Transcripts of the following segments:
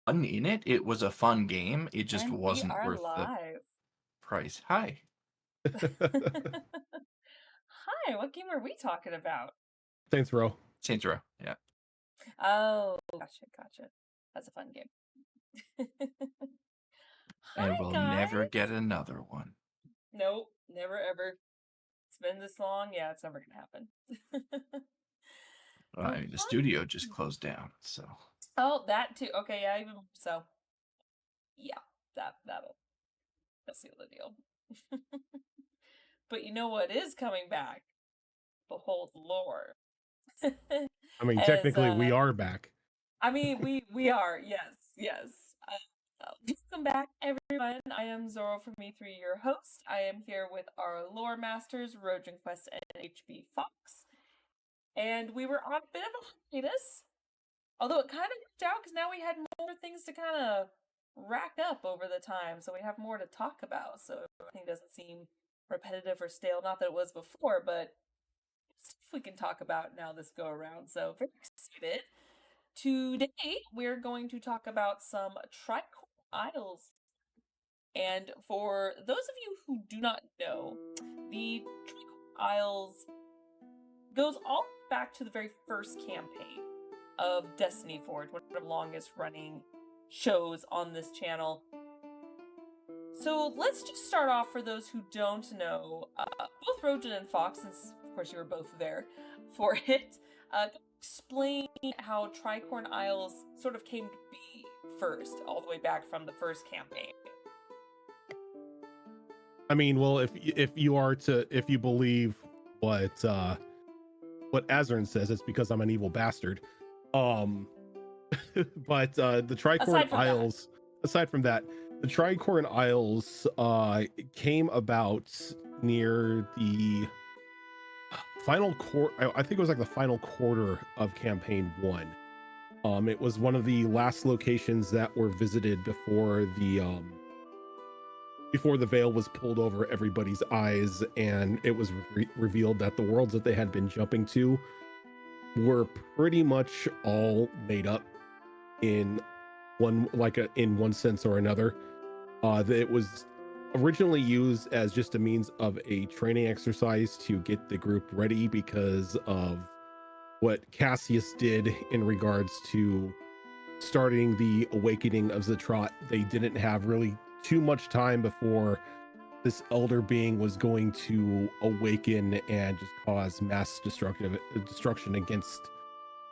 fun in it. It was a fun game. It just And we wasn't are worth the live. price. Hi. Hi, what game are we talking about? Saints Row. Saints Row. Yeah. Oh, gotcha. That's a fun game. And Hi, we'll never get guys. another one. Nope, never ever. It's been this long. Yeah, it's never gonna happen. Well, I Well, mean, the hi. studio just closed down, so. Oh, that too. Okay, yeah, even more so. Yeah, that'll seal the deal. But you know what is coming back? Behold lore. I mean, As technically, we are back. I mean, we are, yes. Welcome back, everyone. I am Zoro from E3, your host. I am here with our lore masters, Rhojinquest and HB Fox. And we were on a bit of a hiatus, although it kind of worked out because now we had more things to kind of rack up over the time, so we have more to talk about. So everything doesn't seem repetitive or stale. Not that it was before, but stuff we can talk about now this go around. So very excited. Today, we're going to talk about some Tricorn Isles. And for those of you who do not know, the Tricorn Isles goes all back to the very first campaign of Destiny Forge, one of the longest running shows on this channel. So let's just start off for those who don't know. Both Rojin and Fox, since of course you were both there for it, explain how Tricorn Isles sort of came to be first, all the way back from the first campaign. I mean, well, if you believe what Azerin says, it's because I'm an evil bastard. But the Tricorn Aside from that, Isles. Aside from that, the Tricorn Isles came about near the final quarter. I think it was like the final quarter of campaign 1. It was one of the last locations that were visited before the veil was pulled over everybody's eyes, and it was revealed that the worlds that they had been jumping to were pretty much all made up in one sense or another. It was originally used as just a means of a training exercise to get the group ready because of what Cassius did in regards to starting the awakening of Zatrat. They didn't have really too much time before this elder being was going to awaken and just cause mass destruction against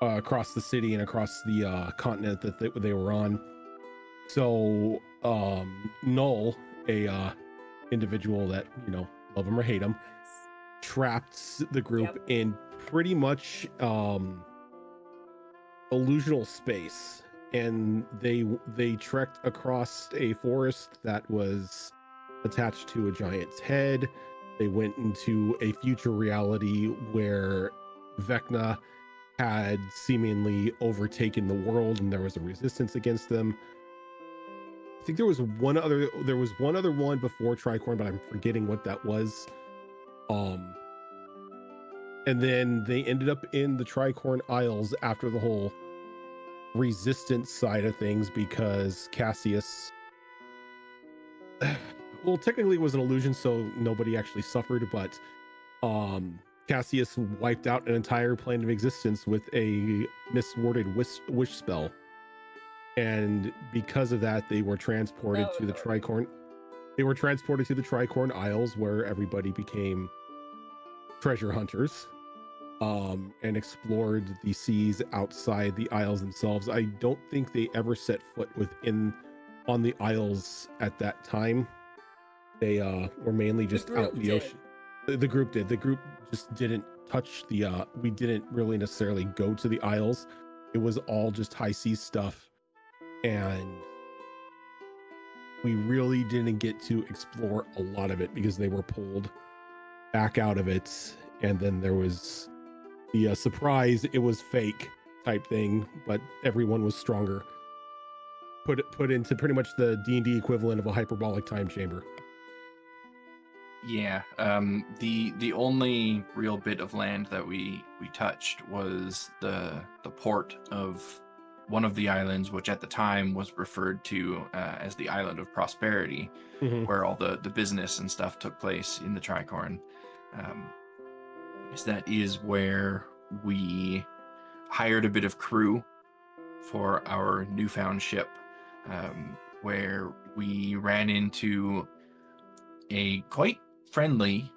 across the city and across the continent that they were on. So Null, a individual that, love him or hate him, trapped the group yep. in pretty much illusional space, and they trekked across a forest that was attached to a giant's head. They went into a future reality where Vecna had seemingly overtaken the world and there was a resistance against them. I think there was one other one before Tricorn, but I'm forgetting what that was. And then they ended up in the Tricorn Isles after the whole resistance side of things, because Cassius, well, technically it was an illusion, so nobody actually suffered, but Cassius wiped out an entire plane of existence with a misworded wish spell. And because of that, they were transported to the Tricorn. They were transported to the Tricorn Isles, where everybody became treasure hunters, and explored the seas outside the isles themselves. I don't think they ever set foot on the isles at that time. They were mainly just out in the ocean. The group did. The group just didn't touch the. We didn't really necessarily go to the isles. It was all just high seas stuff, and we really didn't get to explore a lot of it because they were pulled back out of it. And then there was the surprise, it was fake type thing, but everyone was stronger. Put into pretty much the D&D equivalent of a hyperbolic time chamber. Yeah, the only real bit of land that we touched was the port of one of the islands, which at the time was referred to as the Island of Prosperity, Mhm. where all the business and stuff took place in the Tricorn. That is where we hired a bit of crew for our newfound ship, where we ran into a quite friendly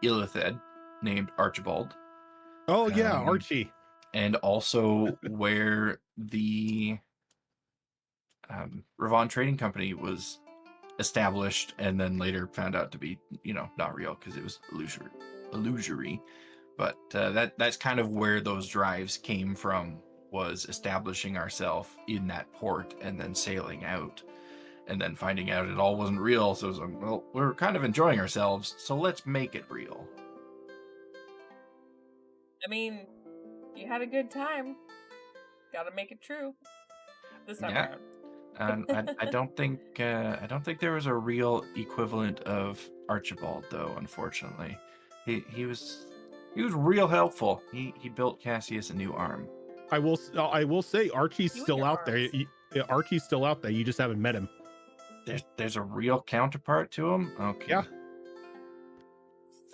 Illithid named Archibald. Oh yeah, Um, Archie. And also where the Ravon Trading Company was established and then later found out to be, not real because it was illusory. But that's kind of where those drives came from, was establishing ourselves in that port and then sailing out and then finding out it all wasn't real. So it was like, well, we're kind of enjoying ourselves, so let's make it real. I mean, you had a good time. Gotta make it true. This time Yeah. around. I don't think there was a real equivalent of Archibald, though. Unfortunately, he was real helpful. He built Cassius a new arm. I will say Archie's You and still your out there. arms. Archie's still out there. You just haven't met him. There's a real counterpart to him. Okay. Yeah.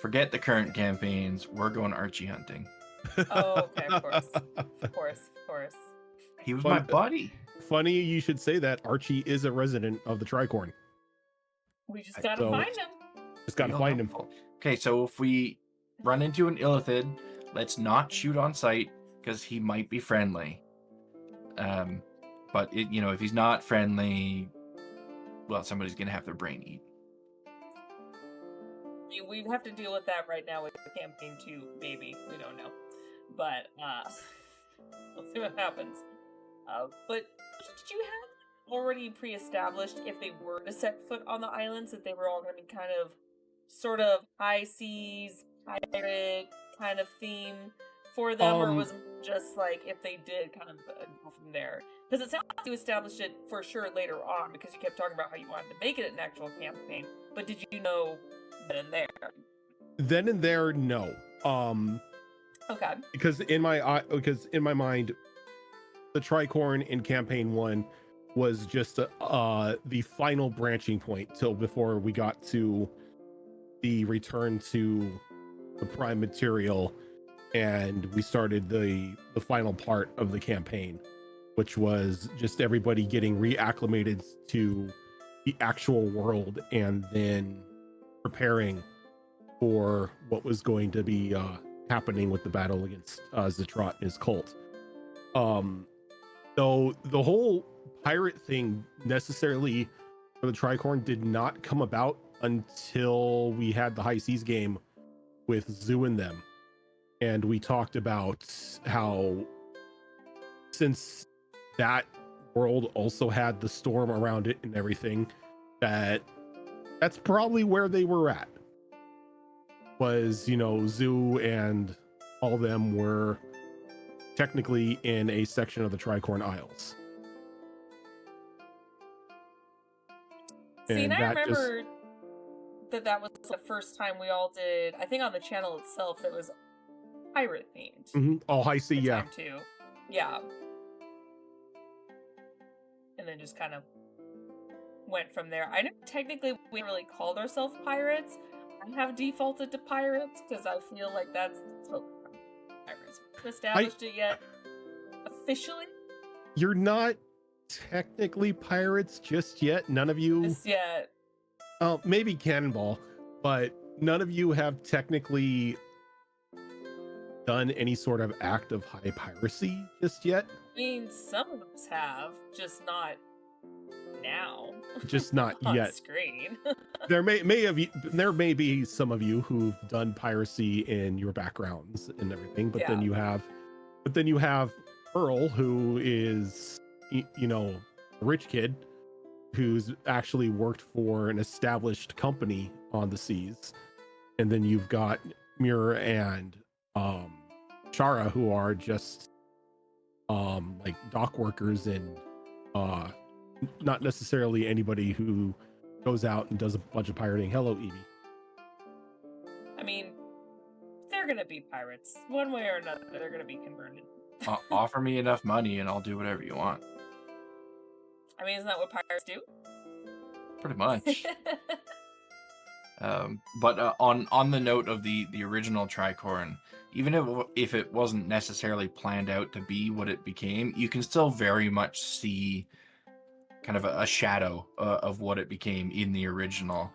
Forget the current campaigns. We're going Archie hunting. Oh, okay, of course. He was my buddy. Funny you should say that. Archie is a resident of the Tricorn. We just gotta So- find him. Just gotta Real find him. helpful. Okay, so if we run into an Illithid, let's not shoot on sight because he might be friendly. But if he's not friendly, well, somebody's gonna have their brain eaten. I mean, we have to deal with that right now with campaign 2, maybe. We don't know. But, we'll see what happens. But did you have already pre-established, if they were to set foot on the islands, that they were all going to be kind of, sort of high seas, pirate kind of theme for them, or was it just like, if they did, kind of go from there? Because it sounds like you established it for sure later on, because you kept talking about how you wanted to make it an actual campaign, but did you know then and there? Then and there, no. Okay. Because in my mind, the Tricorn in campaign 1 was just the final branching point till before we got to the return to the prime material, and we started the final part of the campaign, which was just everybody getting reacclimated to the actual world and then preparing for what was going to be happening with the battle against Zetrot and his cult. So the whole pirate thing necessarily for the Tricorn did not come about until we had the High Seas game with Zoo and them. And we talked about how, since that world also had the storm around it and everything, that's probably where they were at. Was, Zoo and all them were technically in a section of the Tricorn Isles. See, and I remember that was the first time we all did, I think on the channel itself, that was pirate themed. All High Sea, yeah. Too. Yeah. And then just kind of went from there. I know technically we really called ourselves pirates. I have defaulted to pirates because I feel like that's what pirates. We haven't established it yet officially. You're not technically pirates just yet. None of you. Just yet. Maybe Cannonball, but none of you have technically done any sort of act of high piracy just yet. I mean, some of us have, just not now. Just not on yet. Screen. There may be some of you who've done piracy in your backgrounds and everything, but then you have Earl, who is a rich kid who's actually worked for an established company on the seas, and then you've got Muir and Shara, who are just like dock workers and not necessarily anybody who goes out and does a bunch of pirating. Hello, Evie. I mean, they're gonna be pirates. One way or another, they're gonna be converted. Offer me enough money and I'll do whatever you want. I mean, isn't that what pirates do? Pretty much. But on the note of the original Tricorn, even if it wasn't necessarily planned out to be what it became, you can still very much see kind of a shadow of what it became in the original.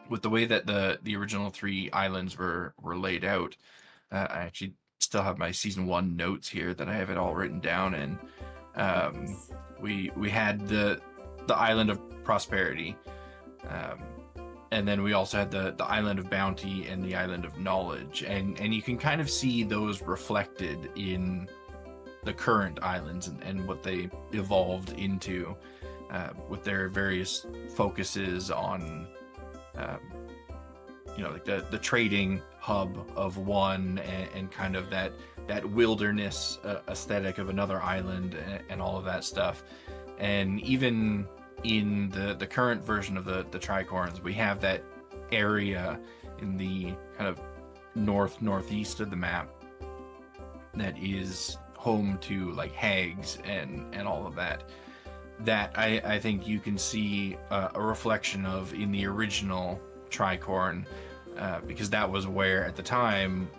With the way that the original 3 islands were laid out, I actually still have my season 1 notes here that I have it all written down in. We had the island of prosperity. And then we also had the island of bounty and the island of knowledge, and you can kind of see those reflected in the current islands and what they evolved into, with their various focuses on like the trading hub of one, and kind of that wilderness aesthetic of another island, and all of that stuff. And even in the current version of the Tricorns, we have that area in the kind of northeast of the map that is home to like hags and all of that I think you can see a reflection of in the original Tricorn, because that was where at the time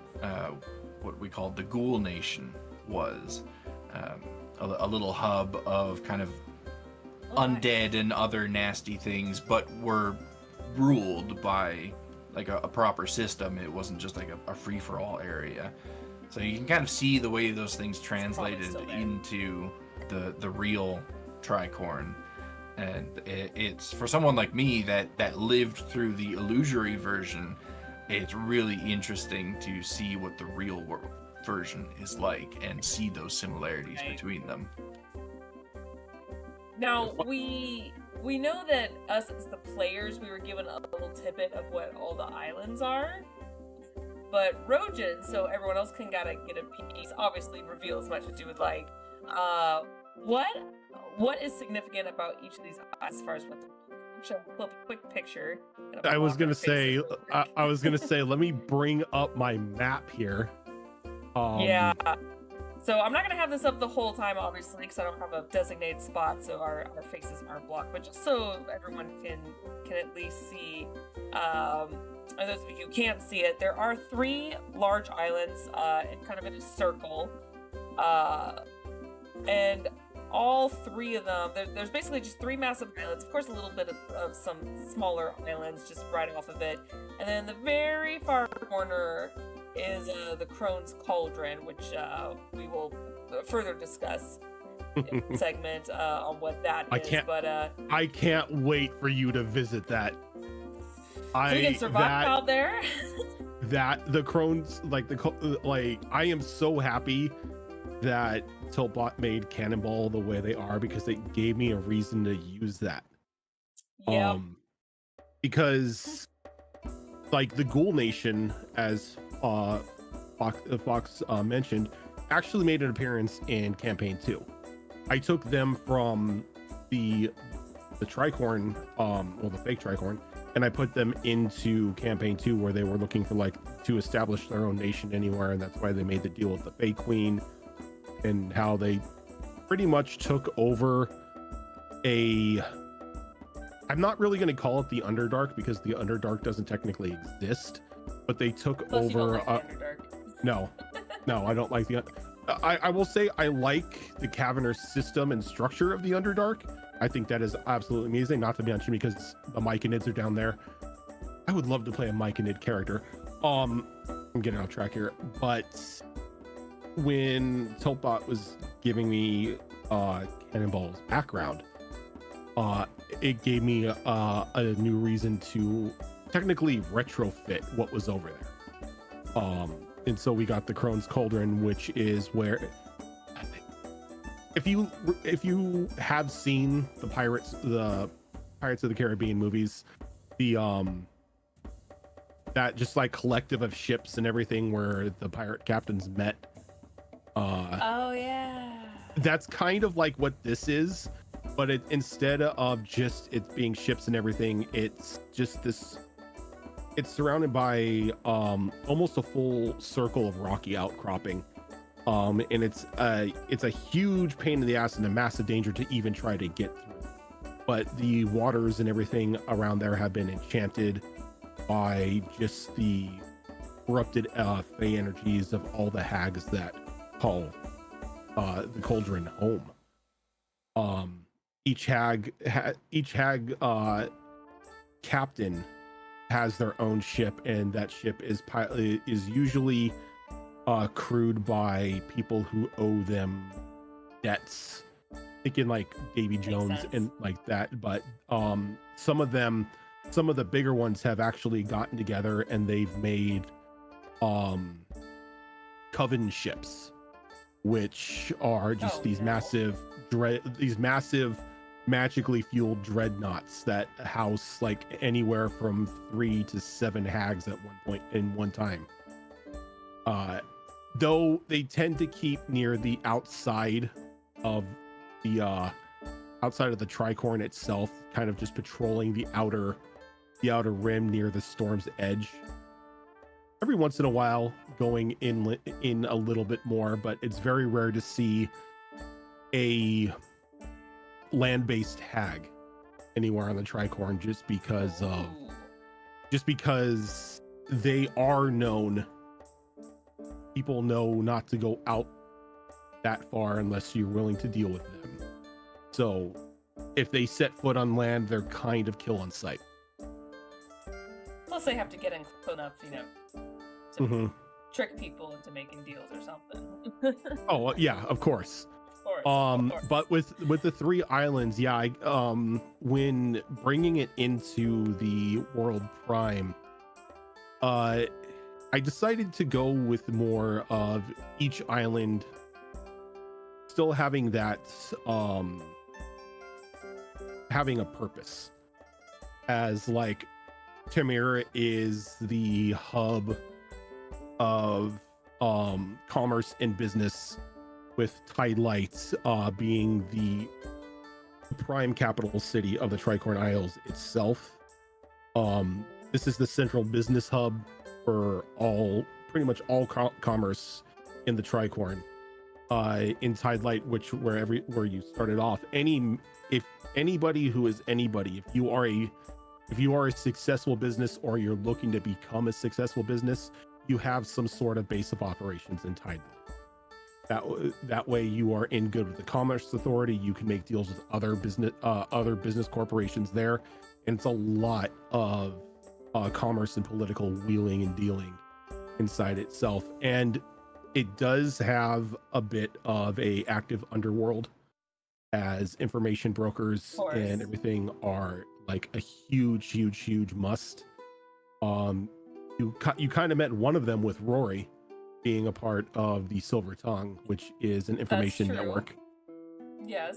what we called the Ghoul Nation was, a little hub of kind of undead and other nasty things, but were ruled by like a proper system. It wasn't just like a free-for-all area. So you can kind of see the way those things translated into the real Tricorn. And it's for someone like me that lived through the illusory version, it's really interesting to see what the real world version is like and see those similarities between them. Now, we know that us as the players, we were given a little tidbit of what all the islands are, but Rhojin, so everyone else can gotta get a piece, obviously reveals much to do with like, what is significant about each of these islands as far as what show a quick picture. I was gonna say, let me bring up my map here. Yeah. So I'm not going to have this up the whole time, obviously, because I don't have a designated spot, so our faces aren't blocked. But just so everyone can at least see, and those of you who can't see it, there are 3 large islands, kind of in a circle, and all 3 of them, there's basically just 3 massive islands. Of course, a little bit of some smaller islands just right off of it, and then the very far corner is the Crone's Cauldron, which we will further discuss in the segment on what that is. I can't wait for you to visit that. So you can survive out there. That the Crone's I am so happy that Tiltbot made Cannonball the way they are, because it gave me a reason to use that. Yeah. Because like the Ghoul Nation, as Fox mentioned, actually made an appearance in campaign 2. I took them from the Tricorn, the fake Tricorn, and I put them into campaign 2, where they were looking for to establish their own nation anywhere, and that's why they made the deal with the fake queen, and how they pretty much took over I'm not really going to call it the Underdark, because the Underdark doesn't technically exist, but they took over. No, I don't like the. I will say I like the Caverner system and structure of the Underdark. I think that is absolutely amazing. Not to mention because the Myconids are down there. I would love to play a Myconid character. I'm getting off track here, but when Tiltbot was giving me Cannonball's background, it gave me a new reason to technically retrofit what was over there. And so we got the Crone's Cauldron, which is where, if you have seen the Pirates of the Caribbean movies, that just collective of ships and everything where the pirate captains met. Oh yeah. That's kind of like what this is, but instead of just it being ships and everything, it's just this. It's surrounded by almost a full circle of rocky outcropping, And it's a huge pain in the ass and a massive danger to even try to get through. But the waters and everything around there have been enchanted by just the corrupted fey energies of all the hags that call the cauldron home. Each hag captain has their own ship, and that ship is usually crewed by people who owe them debts, thinking like Davy Jones and like that. But some of the bigger ones have actually gotten together and they've made coven ships, which are just these massive magically fueled dreadnoughts that house like anywhere from 3 to 7 hags at one point in one time. Though they tend to keep near the outside of the Tricorn itself, kind of just patrolling the outer rim near the storm's edge. Every once in a while going in a little bit more, but it's very rare to see a land-based hag anywhere on the Tricorn, just because they are known. People know not to go out that far unless you're willing to deal with them. So if they set foot on land, they're kind of kill on sight. Plus they have to get in close enough, to trick people into making deals or something. Oh yeah, of course. Of course. But with the 3 islands, yeah, when bringing it into the World Prime, I decided to go with more of each island still having that having a purpose, as like Tamir is the hub of commerce and business, with Tidelight being the prime capital city of the Tricorn Isles itself. This is the central business hub for pretty much all commerce in the Tricorn. In Tidelight, where you started off, if anybody who is anybody, if you are a successful business or you're looking to become a successful business, you have some sort of base of operations in Tidelight. That way you are in good with the Commerce Authority. You can make deals with other business corporations there, and it's a lot of commerce and political wheeling and dealing inside itself. And it does have a bit of a active underworld, as information brokers and everything are like a huge must. You kind of met one of them with Rory being a part of the Silver Tongue, which is an information network. Yes.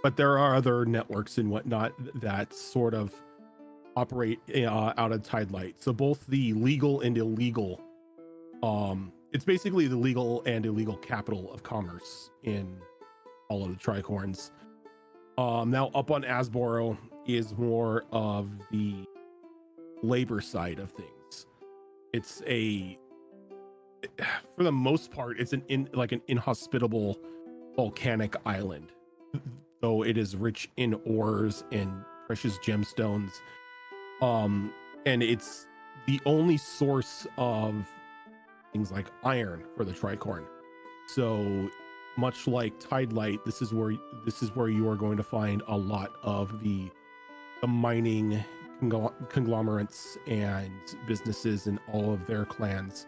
But there are other networks and whatnot that sort of operate out of Tidelight. So both the legal and illegal, it's basically the legal and illegal capital of commerce in all of the Tricorns. Now up on Asboro is more of the labor side of things. It's for the most part, it's an inhospitable volcanic island, though it is rich in ores and precious gemstones. And it's the only source of things like iron for the Tricorn. So much like Tidelight, this is where you are going to find a lot of the mining conglomerates and businesses and all of their clans.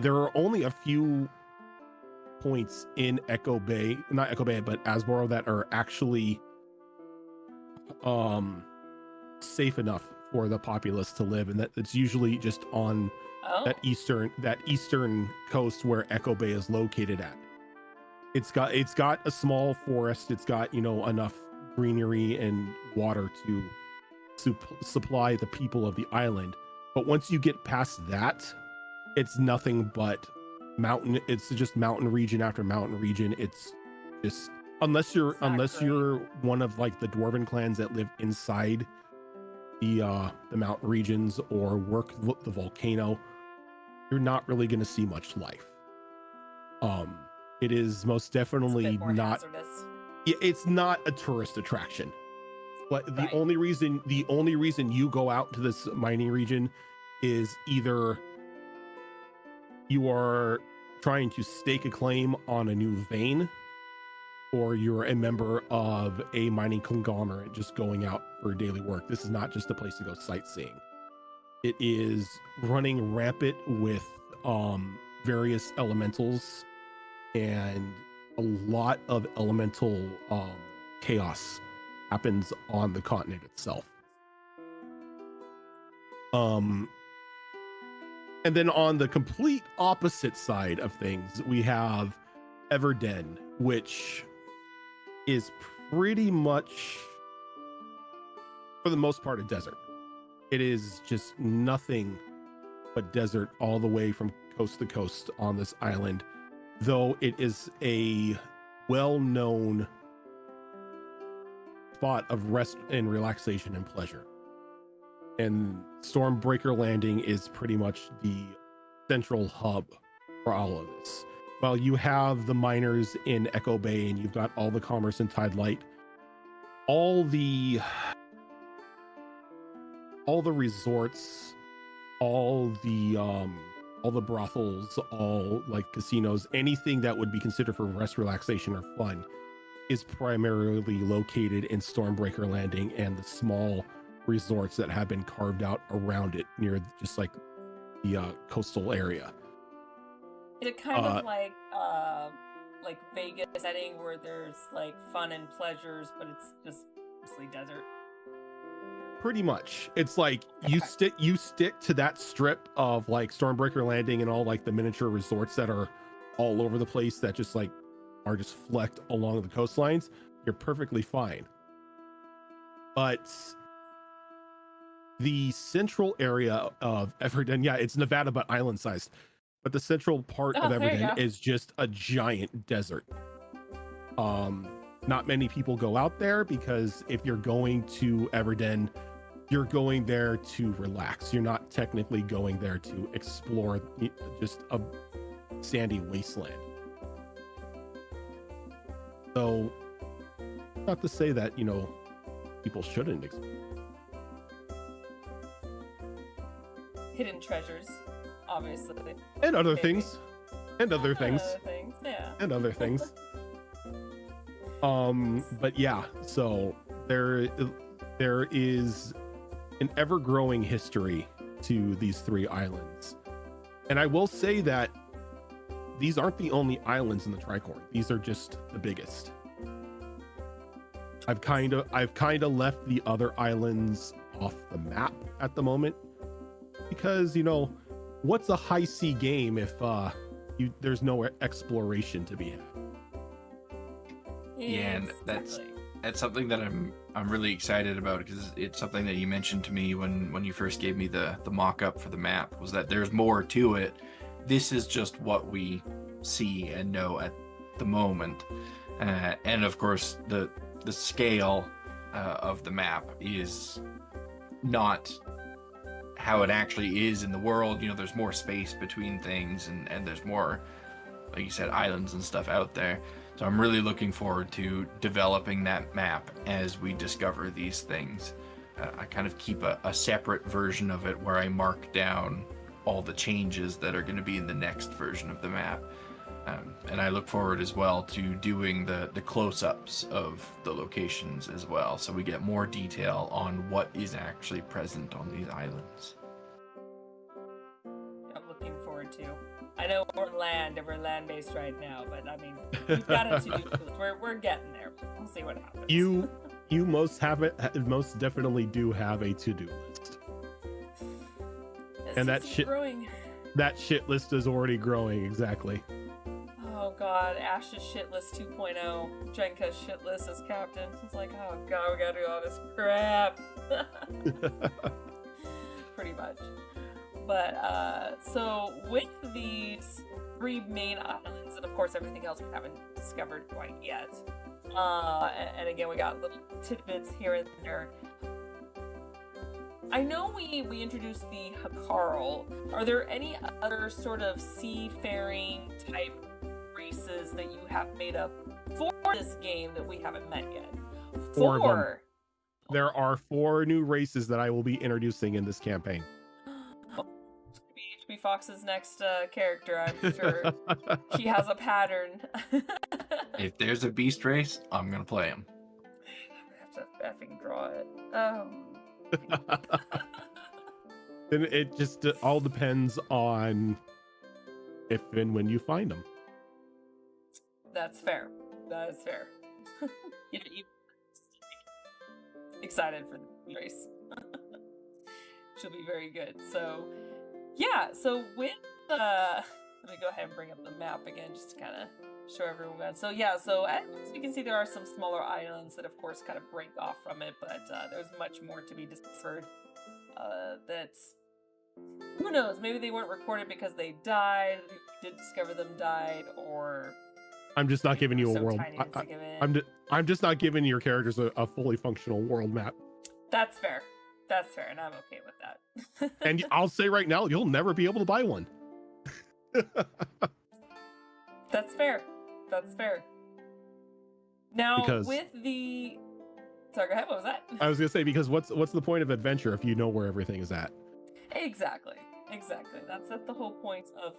There are only a few points in not Echo Bay, but Asboro that are actually safe enough for the populace to live, and that it's usually just on that eastern coast where Echo Bay is located at. It's got a small forest. It's got enough greenery and water to supply the people of the island. But once you get past that, it's nothing but mountain. It's just mountain region after mountain region. It's just unless you're one of like the dwarven clans that live inside the mountain regions or work the volcano, you're not really going to see much life. It is most It's a definitely bit more not. hazardous. It's not a tourist attraction. But the Right. only reason you go out to this mining region is either you are trying to stake a claim on a new vein, or you're a member of a mining conglomerate just going out for daily work. This is not just a place to go sightseeing. It is running rampant with various elementals, and a lot of elemental chaos happens on the continent itself. And then on the complete opposite side of things, we have Everden, which is pretty much, for the most part, a desert. It is just nothing but desert all the way from coast to coast on this island, though it is a well-known spot of rest and relaxation and pleasure. And Stormbreaker Landing is pretty much the central hub for all of this. While you have the miners in Echo Bay and you've got all the commerce in Tide Light, all the resorts, all the brothels, all like casinos, anything that would be considered for rest, relaxation, or fun is primarily located in Stormbreaker Landing and the small resorts that have been carved out around it near just like the coastal area. Is it kind of like Vegas setting where there's like fun and pleasures, but it's just mostly desert? Pretty much. It's like you stick to that strip of like Stormbreaker Landing and all like the miniature resorts that are all over the place that just like are just flecked along the coastlines. You're perfectly fine. But the central area of Everden, yeah, it's Nevada but island sized. But the central part of Everden is just a giant desert. Not many people go out there because if you're going to Everden, you're going there to relax. You're not technically going there to explore just a sandy wasteland. So, not to say that, people shouldn't explore. Hidden treasures, obviously. And other things. And other things. Yeah. And other things. But yeah, so there is an ever-growing history to these three islands. And I will say that these aren't the only islands in the Tricorn. These are just the biggest. I've kind of left the other islands off the map at the moment because, what's a high sea game if there's no exploration to be had? Yeah, and that's something that I'm really excited about because it's something that you mentioned to me when you first gave me the mock-up for the map, was that there's more to it. This is just what we see and know at the moment, and of course the scale of the map is not how it actually is in the world. There's more space between things, and there's more, like you said, islands and stuff out there. So I'm really looking forward to developing that map as we discover these things. I kind of keep a separate version of it where I mark down all the changes that are going to be in the next version of the map. And I look forward as well to doing the close-ups of the locations as well, so we get more detail on what is actually present on these islands. I'm looking forward to. I know we're land-based right now, but I mean, we've got a to-do list. We're getting there. We'll see what happens. You most definitely do have a to-do list. And that shit list is already growing. Exactly. Oh god, Ash's shit list 2.0, Jenka's shit list as captain. It's like, oh god, we gotta do all this crap. Pretty much. But so with these three main islands, and of course everything else we haven't discovered quite yet, and again we got little tidbits here and there. I know we introduced the Hakarl. Are there any other sort of seafaring type races that you have made up for this game that we haven't met yet. Four of them. There are 4 new races that I will be introducing in this campaign. HB Fox's next character, I'm sure. He has a pattern. If there's a beast race, I'm gonna play him. I have to effing draw it. Oh. Then it just all depends on if and when you find them. That's fair. That is fair. you excited for the race. She'll be very good. So, yeah. So with let me go ahead and bring up the map again just to kind of show everyone. So yeah. So as you can see, there are some smaller islands that, of course, kind of break off from it, but there's much more to be discovered. That's who knows? Maybe they weren't recorded because they died. We did discover them died, or I'm just not giving you a so world. tiny to give in. I'm just not giving your characters a fully functional world map. That's fair. That's fair, and I'm okay with that. And I'll say right now, you'll never be able to buy one. That's fair. That's fair. Now, Because- with the... Sorry, go ahead. What was that? I was gonna say, because what's the point of adventure if you know where everything is at? Exactly. Exactly. That's the whole point of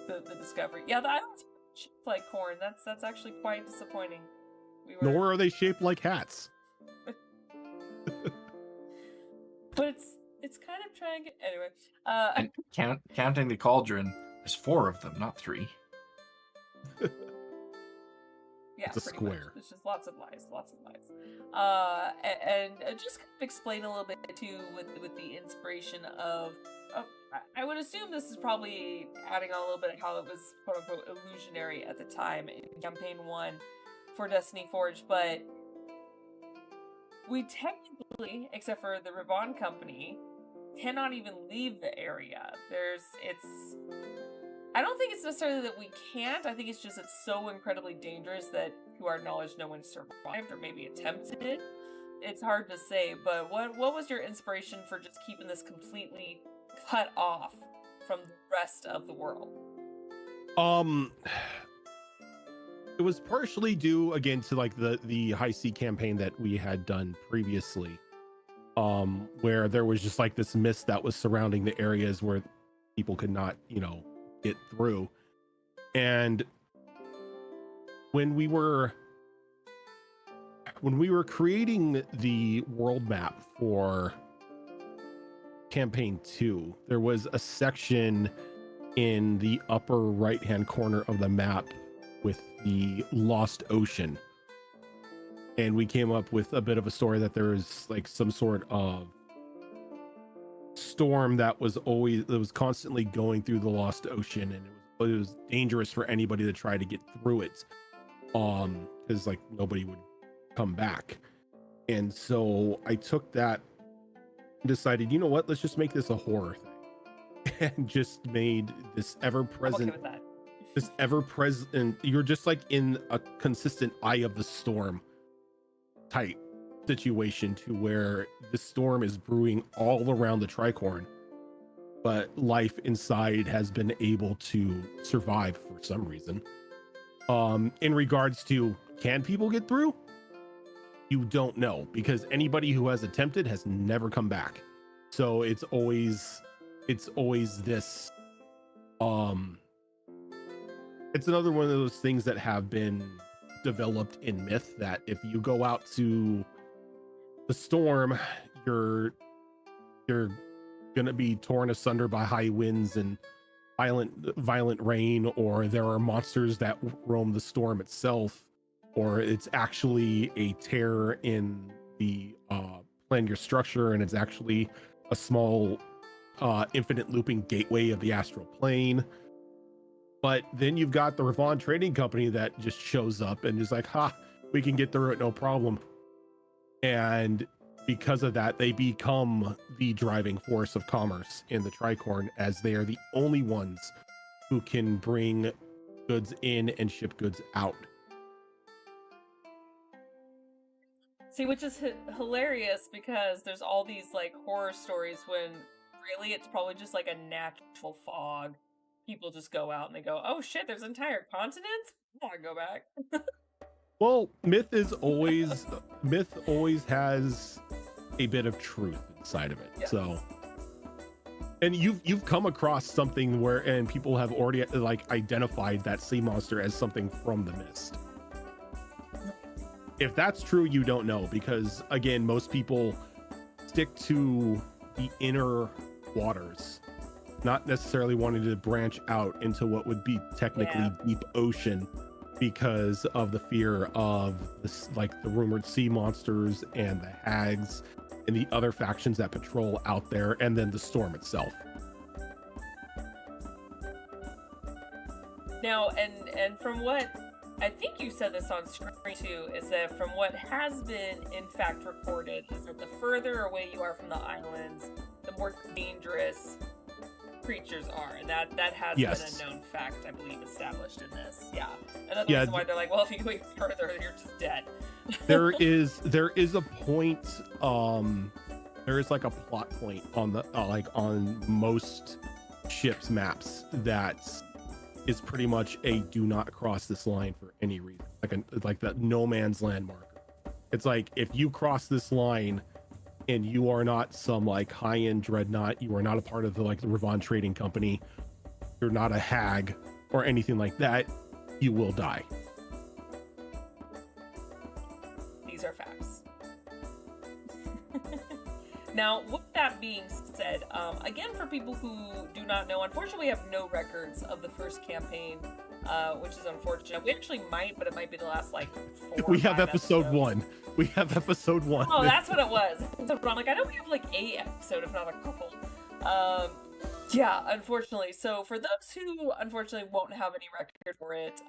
the discovery. Yeah, the islands are shaped like corn. That's actually quite disappointing. Nor are they shaped like hats. But it's kind of trying to... Anyway. And counting the cauldron, there's 4 of them, not 3. Yeah, It's a pretty much. square. It's just lots of lies. And just kind of explain a little bit too with the inspiration of. I would assume this is probably adding on a little bit of how it was quote unquote illusionary at the time in campaign 1 for Destiny Forge, but we technically, except for the Rhojinquest company, cannot even leave the area. I don't think it's necessarily that we can't. I think it's just it's so incredibly dangerous that, to our knowledge, no one survived or maybe attempted it. It's hard to say, but what was your inspiration for just keeping this completely cut off from the rest of the world? It was partially due again to like the high sea campaign that we had done previously, where there was just like this mist that was surrounding the areas where people could not, get through. And when we were creating the world map for campaign 2, there was a section in the upper right hand corner of the map with the Lost Ocean, and we came up with a bit of a story that there was like some sort of storm that was constantly going through the Lost Ocean, and it was dangerous for anybody to try to get through it, because like nobody would come back. And so I took that and decided, you know what, let's just make this a horror thing, and just made this ever-present you're just like in a consistent eye of the storm type situation, to where the storm is brewing all around the Tricorn, but life inside has been able to survive for some reason. In regards to, can people get through? You don't know, because anybody who has attempted has never come back. So it's always this it's another one of those things that have been developed in myth, that if you go out to the storm, you're gonna be torn asunder by high winds and violent rain, or there are monsters that roam the storm itself, or it's actually a tear in the Planar structure, and it's actually a small infinite looping gateway of the astral plane. But then you've got the Ravon Trading Company that just shows up and is like, ha, we can get through it, no problem. And because of that, they become the driving force of commerce in the Tricorn, as they are the only ones who can bring goods in and ship goods out. See, which is hilarious, because there's all these like horror stories when really it's probably just like a natural fog people just go out and they go, oh shit, there's entire continents? I want to go back. Well, myth always has a bit of truth inside of it. Yes. So, and you've come across something and people have already like identified that sea monster as something from the mist. If that's true, you don't know, because again, most people stick to the inner waters, not necessarily wanting to branch out into what would be technically deep ocean, because of the fear of this, like the rumored sea monsters and the hags and the other factions that patrol out there, and then the storm itself. Now, and from what I think you said this on screen too, is that from what has been in fact recorded, is that the further away you are from the islands, the more dangerous creatures are, and that has been a known fact, I believe, established in this. Yeah, and that's the reason why they're like, well, if you go even further, you're just dead. there is a point. There is like a plot point on the like on most ships' maps that is pretty much a do not cross this line for any reason, like that no man's land marker. It's like, if you cross this line and you are not some like high-end dreadnought, you are not a part of the Rhojinquest trading company, you're not a hag or anything like that, you will die. These are facts. Now, with that being said, again, for people who do not know, unfortunately we have no records of the first campaign, which is unfortunate. We actually might, but it might be the last like 4 we have episode episodes. 1. We have episode 1. Oh, that's what it was. So I'm like, I know we have like a episode, if not a couple. Yeah, unfortunately. So for those who unfortunately won't have any record for it,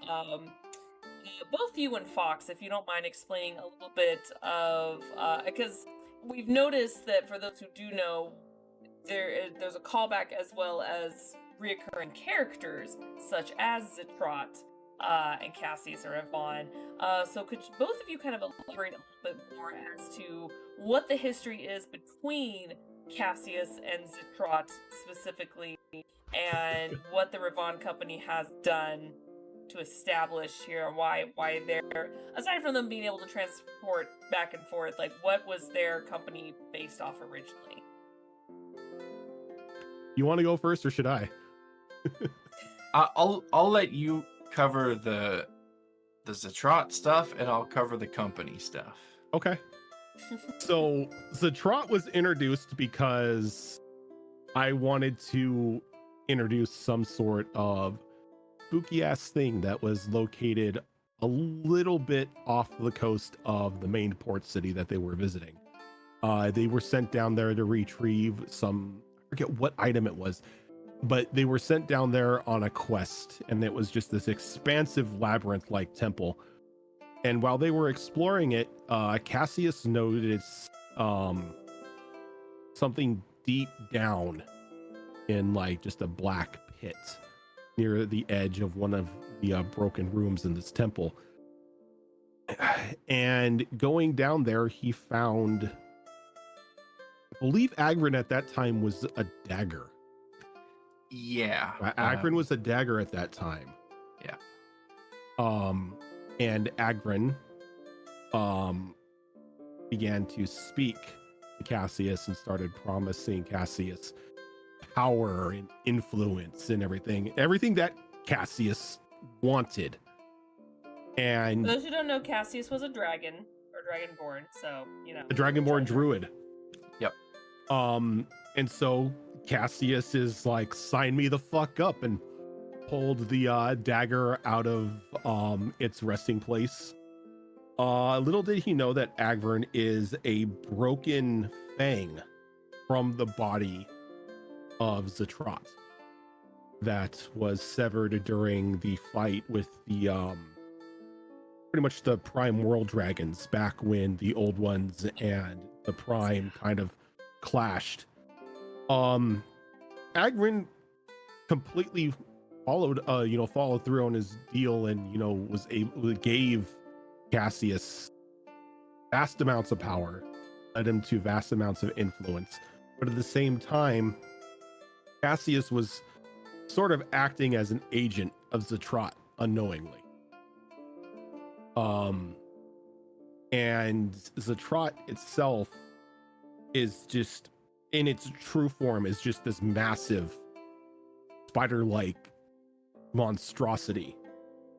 both you and Fox, if you don't mind explaining a little bit of, because we've noticed that for those who do know, there's a callback as well as reoccurring characters such as Zitrot and Cassius or Yvonne. So could both of you kind of elaborate a little bit more as to what the history is between Cassius and Zitrot specifically, and what the Rhojinquest company has done to establish here, why they're, aside from them being able to transport back and forth, like what was their company based off originally? You want to go first, or should I? I'll let you cover the Zitrot stuff, and I'll cover the company stuff. Okay. So Zitrot was introduced because I wanted to introduce some sort of spooky ass thing that was located a little bit off the coast of the main port city that they were visiting. They were sent down there to retrieve some, I forget what item it was, but they were sent down there on a quest, and it was just this expansive labyrinth-like temple. And while they were exploring it, Cassius noticed something deep down in like just a black pit near the edge of one of the broken rooms in this temple. And going down there, he found, I believe Agrin at that time was a dagger. Yeah. Agrin was a dagger at that time. Yeah. And Agrin began to speak to Cassius and started promising Cassius power and influence and everything that Cassius wanted. And For those who don't know, Cassius was a dragon, or dragonborn, so you know, a dragonborn druid. Yep. And so Cassius is like, sign me the fuck up, and pulled the dagger out of its resting place. Little did he know that Agvern is a broken fang from the body of Zitrot that was severed during the fight with the pretty much the prime world dragons back when the old ones and the prime kind of clashed. Agvern completely followed through on his deal, and gave Cassius vast amounts of power, led him to vast amounts of influence. But at the same time, Cassius was sort of acting as an agent of Zatrot unknowingly. And Zatrot itself is just, in its true form, is just this massive spider-like monstrosity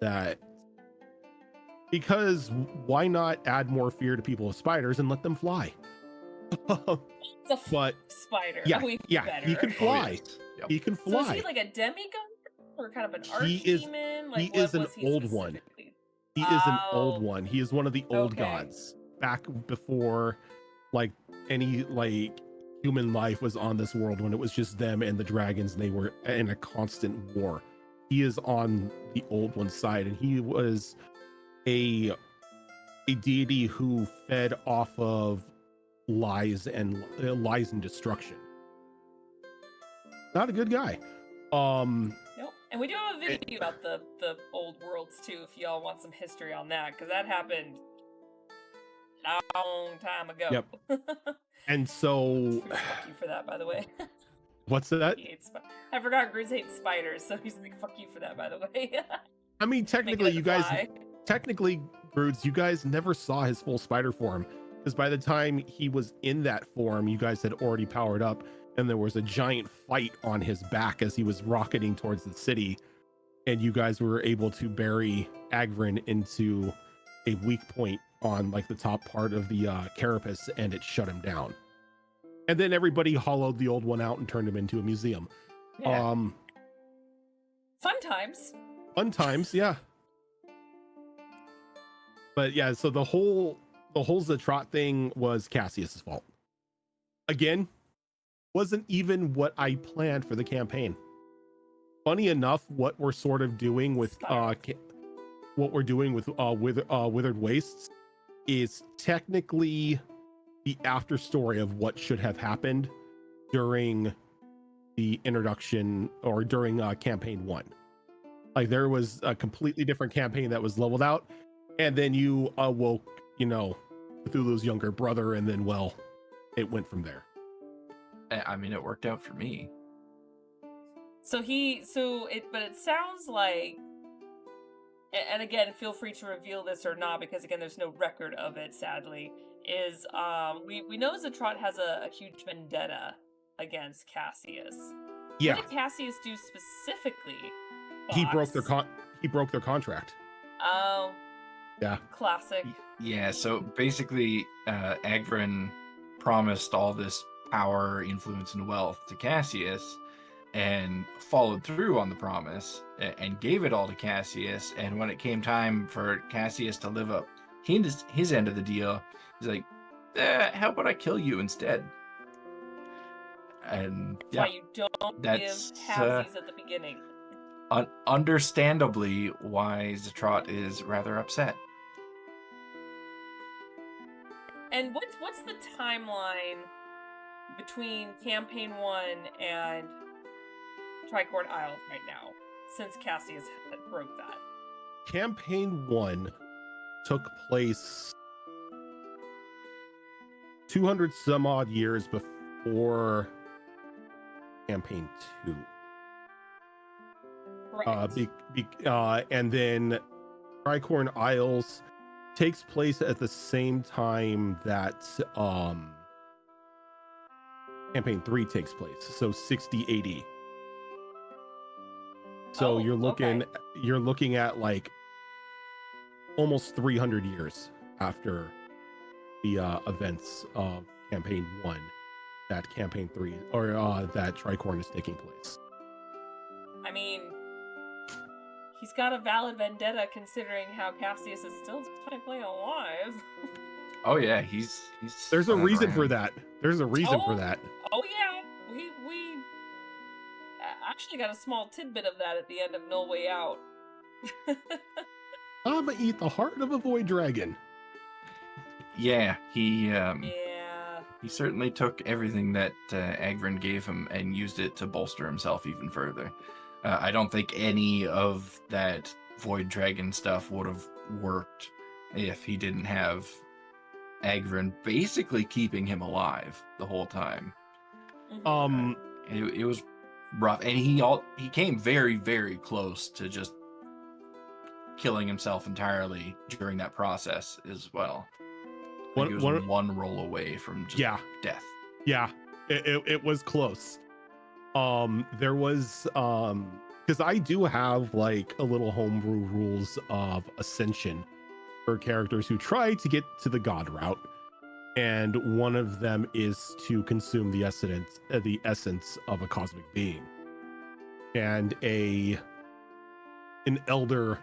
that, because why not add more fear to people with spiders and let them fly? It's a But spider. yeah, Oh, even yeah, better. he can fly. Yep. He can So is fly. he like a demigod or kind of an He is- archdemon? he Like, what is an was he old one. specifically? He is an Oh, old one. He is one of the old okay. gods back before like any like human life was on this world, when it was just them and the dragons and they were in a constant war. He is on the old one's side, and he was a deity who fed off of lies and destruction. Not a good guy. Nope. And we do have a video about the old worlds too, if y'all want some history on that, because that happened a long time ago. Yep. And so Fuck you for that, by the way. what's that? He hates I forgot Grizz hates spiders, so he's like, fuck you for that, by the way. I mean, technically, you guys, Fly. technically, Broods, you guys never saw his full spider form, because by the time he was in that form, you guys had already powered up, and there was a giant fight on his back as he was rocketing towards the city, and you guys were able to bury Agvrin into a weak point on like the top part of the carapace, and it shut him down. And then everybody hollowed the old one out and turned him into a museum. Yeah. Fun times. Fun times, yeah. But yeah, so the whole Zatrot thing was Cassius's fault. Again, wasn't even what I planned for the campaign. Funny enough, what we're sort of doing with Withered Wastes is technically the after story of what should have happened during the introduction, or during campaign 1. Like, there was a completely different campaign that was leveled out, and then you awoke, Cthulhu's younger brother, and then, well, it went from there. I mean, it worked out for me. But it sounds like, and again, feel free to reveal this or not, because again, there's no record of it, sadly, is, we know Zatrot has a huge vendetta against Cassius. Yeah. What did Cassius do specifically? He broke Fox? their contract. Oh. Yeah. Classic. Yeah, so basically, Agvrin promised all this power, influence, and wealth to Cassius, and followed through on the promise, and gave it all to Cassius. And when it came time for Cassius to live up his end of the deal, he's like, how about I kill you instead? And That's yeah, why you don't that's, give halvesies at the beginning. Understandably why Zatrot is rather upset. And what's the timeline between campaign 1 and Tricorn Isles right now, since Cassius broke that? Campaign 1 took place 200 some odd years before campaign 2. Right. And then Tricorn Isles takes place at the same time that campaign 3 takes place, so 60 AD. So you're looking at like almost 300 years after the events of campaign 1, that campaign 3, or that Tricorn is taking place. I mean, he's got a valid vendetta considering how Cassius is still technically alive. Oh yeah, he's There's a running reason for around. that. There's a reason for that. Oh yeah, we actually got a small tidbit of that at the end of No Way Out. I'ma eat the heart of a void dragon. Yeah, he Yeah. he certainly took everything that Agvrin gave him and used it to bolster himself even further. I don't think any of that void dragon stuff would have worked if he didn't have Agvrin basically keeping him alive the whole time. Mhm. It was rough, and he came very, very close to just killing himself entirely during that process as well. Like he was one roll away from just death. Yeah, it was close. There was because I do have like a little homebrew rules of ascension for characters who try to get to the god route, and one of them is to consume the essence of a cosmic being, and an elder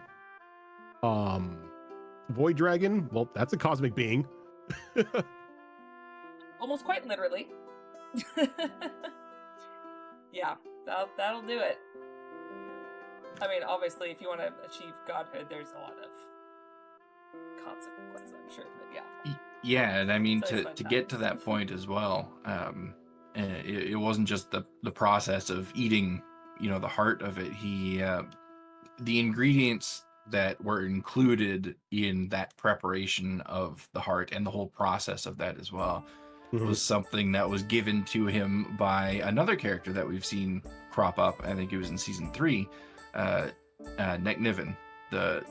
void dragon. Well, that's a cosmic being. Almost quite literally. Yeah, that'll do it. I mean, obviously, if you want to achieve godhood, there's a lot of consequences, I'm sure, but yeah. Yeah, and I mean, to get to that point as well, it wasn't just the process of eating, the heart of it. The ingredients that were included in that preparation of the heart and the whole process of that as well was something that was given to him by another character that we've seen crop up. I think it was in season 3, Nick Niven, the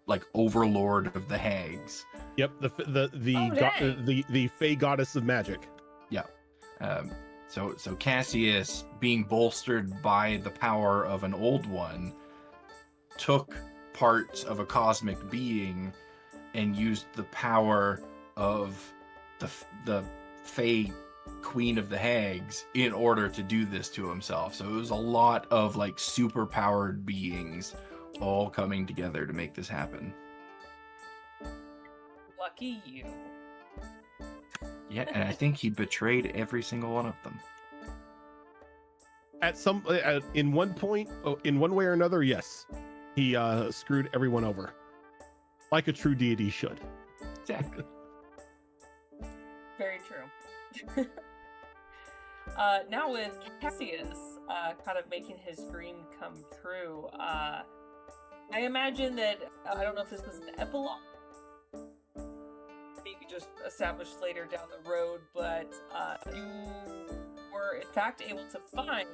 like overlord of the hags. Yep, the Fey goddess of magic. Yeah. So Cassius, being bolstered by the power of an old one, took parts of a cosmic being and used the power of the Fey queen of the hags in order to do this to himself. So it was a lot of like super powered beings all coming together to make this happen. Lucky you. Yeah, and I think he betrayed every single one of them. At some in one point, in one way or another, yes, he screwed everyone over, like a true deity should. Exactly. Very true. Now with Cassius kind of making his dream come true, I imagine that, I don't know if this was an epilogue, maybe just established later down the road, but you were in fact able to find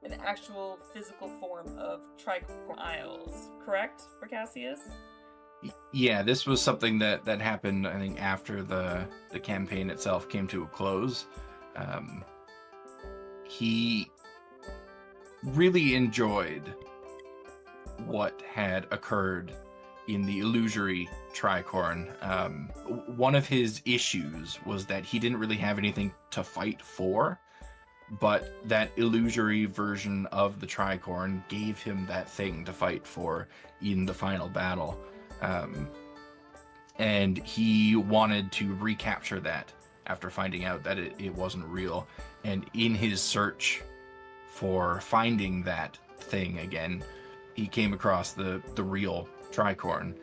an actual physical form of Tricorn Isles, correct, for Cassius? Yeah, this was something that happened, I think, after the campaign itself came to a close. He really enjoyed what had occurred in the illusory Tricorn. One of his issues was that he didn't really have anything to fight for, but that illusory version of the Tricorn gave him that thing to fight for in the final battle. And he wanted to recapture that after finding out that it wasn't real. And in his search for finding that thing again, he came across the real Tricorn,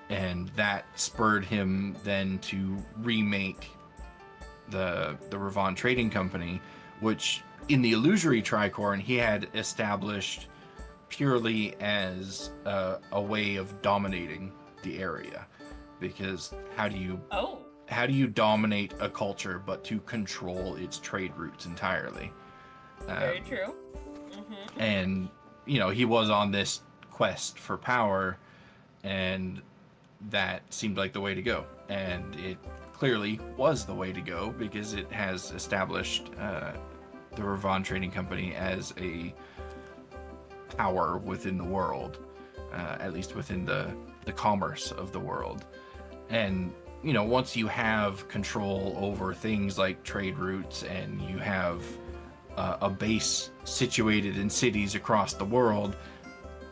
and that spurred him then to remake the Rhojinquest Trading Company, which in the illusory Tricorn he had established purely as a way of dominating the area. Because how do you dominate a culture but to control its trade routes entirely? Very true. Mm-hmm. And he was on this quest for power, and that seemed like the way to go, and it clearly was the way to go because it has established the Rhojinquest Trading Company as a power within the world, at least within the commerce of the world. And once you have control over things like trade routes, and you have a base situated in cities across the world,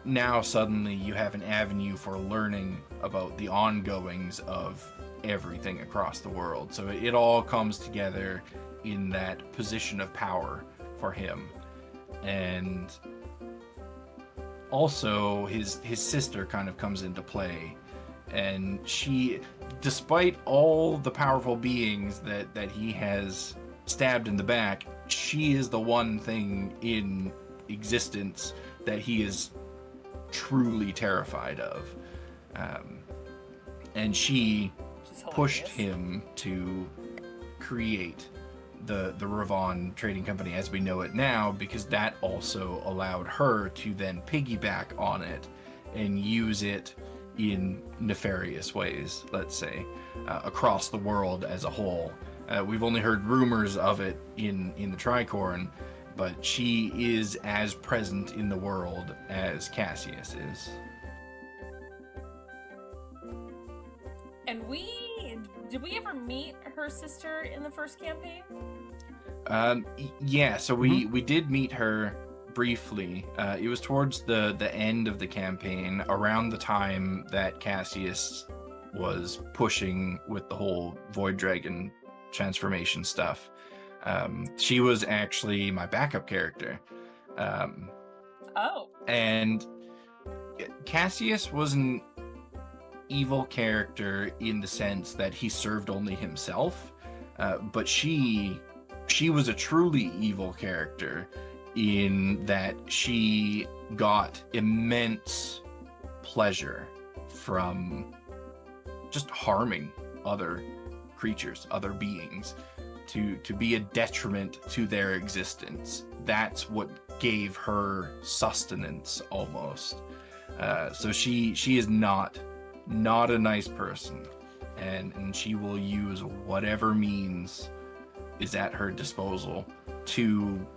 now suddenly you have an avenue for learning about the ongoings of everything across the world. So it all comes together in that position of power for him. And also his sister kind of comes into play, and she, despite all the powerful beings that he has stabbed in the back, she is the one thing in existence that he is truly terrified of. And she pushed him to create the Ravon Trading Company as we know it now, because that also allowed her to then piggyback on it and use it in nefarious ways, let's say, across the world as a whole. We've only heard rumors of it in the Tricorn, but she is as present in the world as Cassius is. And did we ever meet her sister in the first campaign? Yeah, so we did meet her briefly. It was towards the end of the campaign, around the time that Cassius was pushing with the whole Void Dragon transformation stuff. She was actually my backup character. And Cassius was an evil character in the sense that he served only himself, but she was a truly evil character in that she got immense pleasure from just harming other creatures, other beings, to be a detriment to their existence. That's what gave her sustenance almost. So she is not a nice person, and she will use whatever means is at her disposal to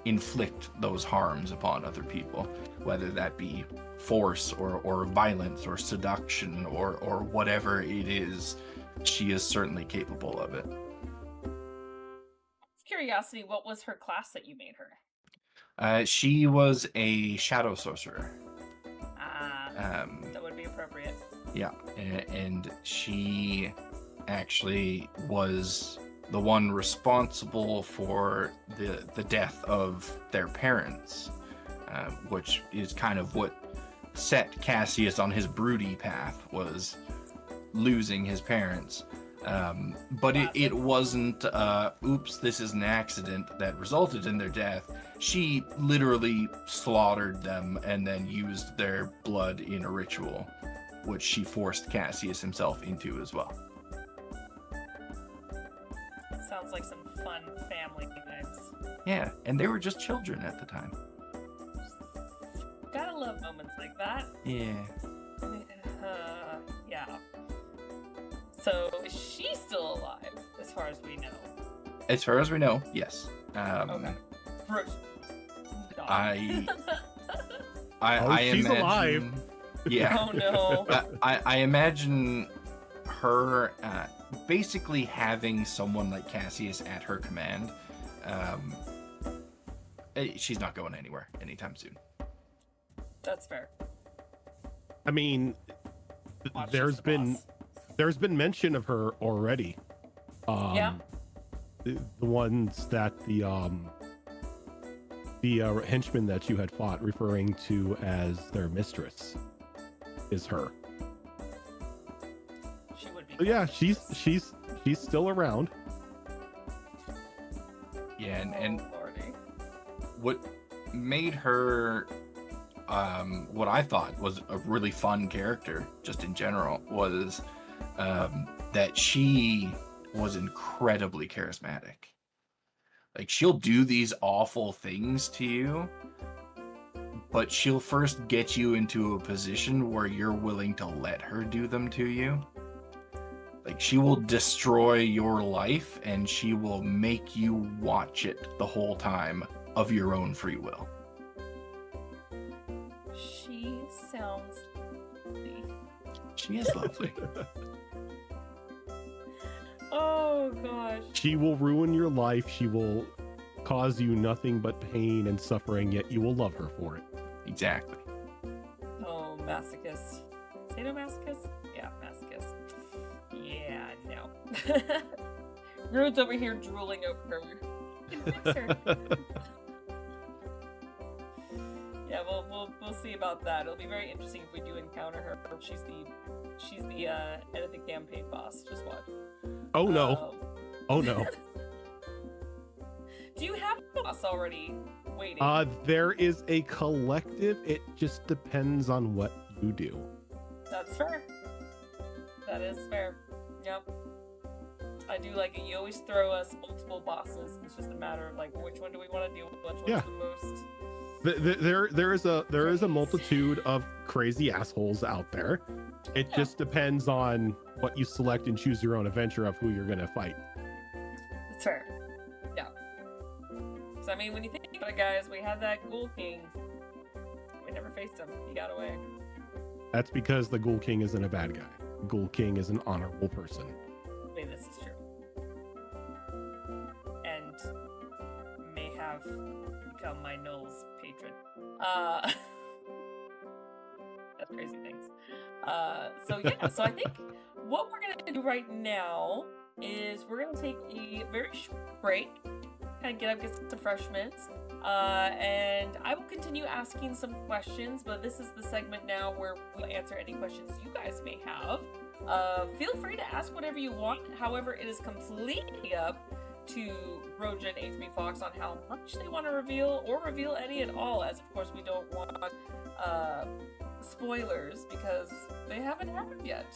inflict those harms upon other people, whether that be force or violence or seduction or whatever it is. She is certainly capable of it. Curiosity, what was her class that you made her? She was a shadow sorcerer. That would be appropriate. Yeah, and she actually was the one responsible for the death of their parents, which is kind of what set Cassius on his broody path, was losing his parents. But it wasn't, oops, this is an accident that resulted in their death. She literally slaughtered them and then used their blood in a ritual, which she forced Cassius himself into as well. Sounds like some fun family vibes. Yeah, and they were just children at the time. Gotta love moments like that. Yeah. Yeah. So, is she still alive, as far as we know? As far as we know, yes. Okay. I she's imagine, alive. Yeah. Oh no. I imagine her basically having someone like Cassius at her command. She's not going anywhere anytime soon. That's fair. I mean, there's been mention of her already. Yeah. The ones that the henchman that you had fought, referring to as their mistress, is her. She would be. So yeah, she's still around. Yeah, and Lordy. what made her what I thought was a really fun character, just in general, was that she was incredibly charismatic. Like, she'll do these awful things to you, but she'll first get you into a position where you're willing to let her do them to you. Like, she will destroy your life, and she will make you watch it the whole time of your own free will. She sounds lovely. She is lovely. Oh gosh. She will ruin your life. She will cause you nothing but pain and suffering, yet you will love her for it. Exactly. Oh, masochist. Sadomasochist? Yeah, masochist. Yeah, no. Rude's over here drooling over her. You can fix her. Yeah, we'll see about that. It'll be very interesting if we do encounter her. She's the end of the campaign boss. Just watch. Oh no. Oh no. Do you have a boss already waiting? There is a collective. It just depends on what you do. That's fair. That is fair. Yep. I do like it. You always throw us multiple bosses. It's just a matter of like which one do we want to deal with? Which one's Yeah. the most? There is a multitude of crazy assholes out there. It Yeah. just depends on what you select and choose your own adventure of who you're gonna fight. That's fair. Yeah. So I mean, when you think about it, guys, we had that Ghoul King. We never faced him. He got away. That's because the Ghoul King isn't a bad guy. Ghoul King is an honorable person. I mean, this is true. And may have become my Null's patron. That's crazy things. So yeah, so I think what we're gonna do right now is we're gonna take a very short break, kind of get up, get some refreshments, and I will continue asking some questions, but this is the segment now where we'll answer any questions you guys may have. Feel free to ask whatever you want. However, it is completely up to Rhoja and HB Fox on how much they want to reveal or reveal any at all, as of course we don't want spoilers because they haven't happened yet,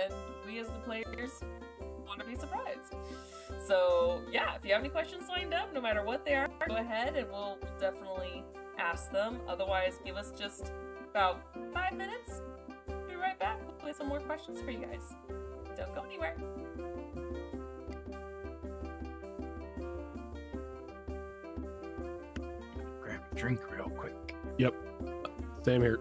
and we as the players want to be surprised. So yeah, if you have any questions lined up, no matter what they are, go ahead and we'll definitely ask them. Otherwise, give us just about 5 minutes. Be right back with some more questions for you guys. Don't go anywhere. Grab a drink real quick. Yep. Same here.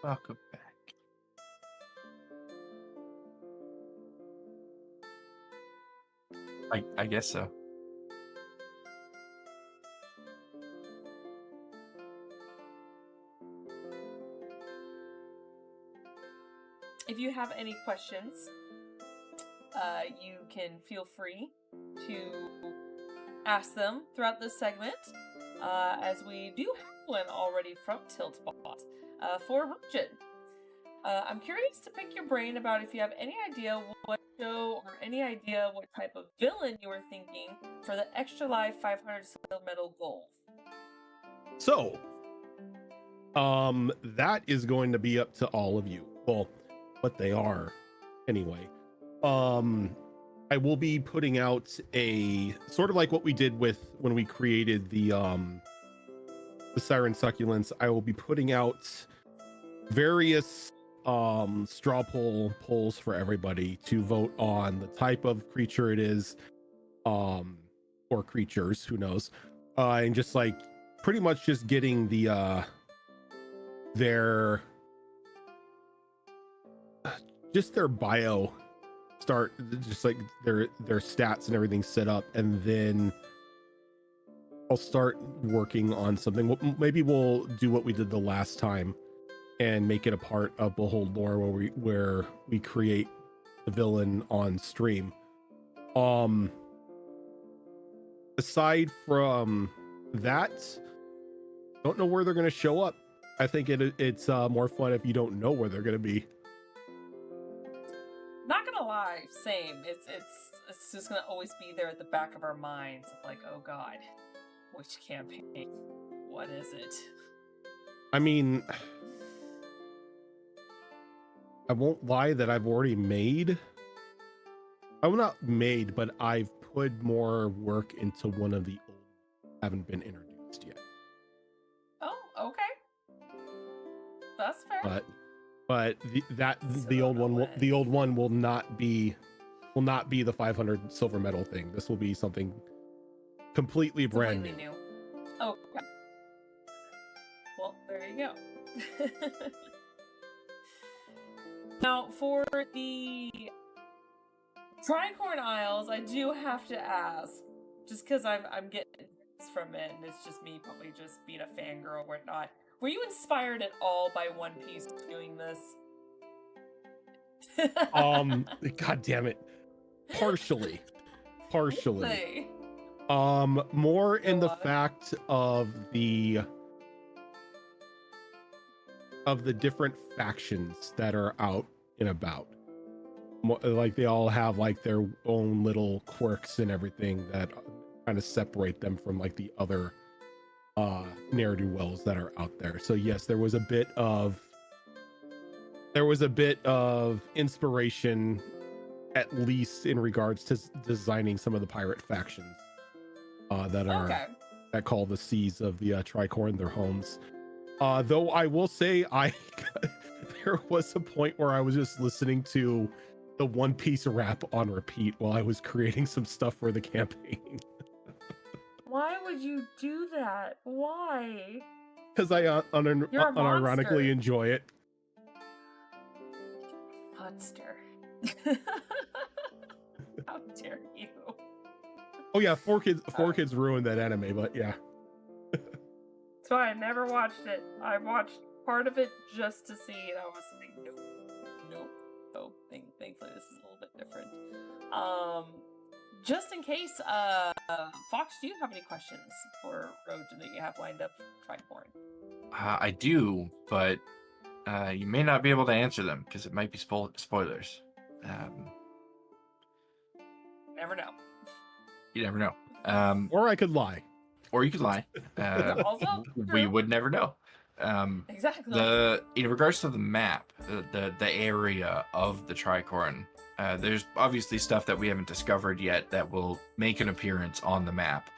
Welcome back. I guess so. If you have any questions, you can feel free to ask them throughout this segment, as we do have one already from Tiltbot for Rhojin. I'm curious to pick your brain about if you have any idea what show or any idea what type of villain you were thinking for the Extra Life 500 Silver Medal goal. So, that is going to be up to all of you. Well, what they are, anyway. I will be putting out a sort of like what we did with when we created the Siren Succulents. I will be putting out various straw polls for everybody to vote on the type of creature it is, or creatures, who knows, and just like pretty much just getting the their bio start, just like their stats and everything set up, and then I'll start working on something. Maybe we'll do what we did the last time and make it a part of Behold Lore, where we create the villain on stream. Aside from that, don't know where they're going to show up. I think it's more fun if you don't know where they're going to be. Not gonna lie, same. It's just gonna always be there at the back of our minds. Like, oh god, which campaign? What is it? I mean, I won't lie that I've already made. I'm not made, but I've put more work into one of the old, haven't been introduced yet. Oh, okay. That's fair. But the old one will not be will not be the 500 silver medal thing. This will be something completely brand Completely new. new. Oh, okay. Well, there you go. Now, for the Tricorn Isles, I do have to ask, just because I'm getting this from it, and it's just me probably just being a fangirl or whatnot. Were you inspired at all by One Piece doing this? God damn it. Partially. Really? More in Go the on. fact of the different factions that are out and about. Like they all have like their own little quirks and everything that kind of separate them from like the other ne'er-do-wells that are out there. So yes, there was a bit of inspiration, at least in regards to designing some of the pirate factions that call the seas of the Tricorn their homes. Though I will say, there was a point where I was just listening to the One Piece rap on repeat while I was creating some stuff for the campaign. Why would you do that? Why? Because I You're a unironically monster. enjoy it. Monster. How dare you? Oh yeah, four kids ruined that anime, but yeah. That's why I never watched it. I watched part of it just to see, and I was like, nope. So thankfully this is a little bit different. Just in case, Fox, do you have any questions for Rhojin that you have lined up for Tricorn? I do, but you may not be able to answer them because it might be spoilers. Never know. You never know. Or I could lie. Or you could lie. Also We true. would never know. Exactly. In regards to the map, the area of the Tricorn, there's obviously stuff that we haven't discovered yet that will make an appearance on the map.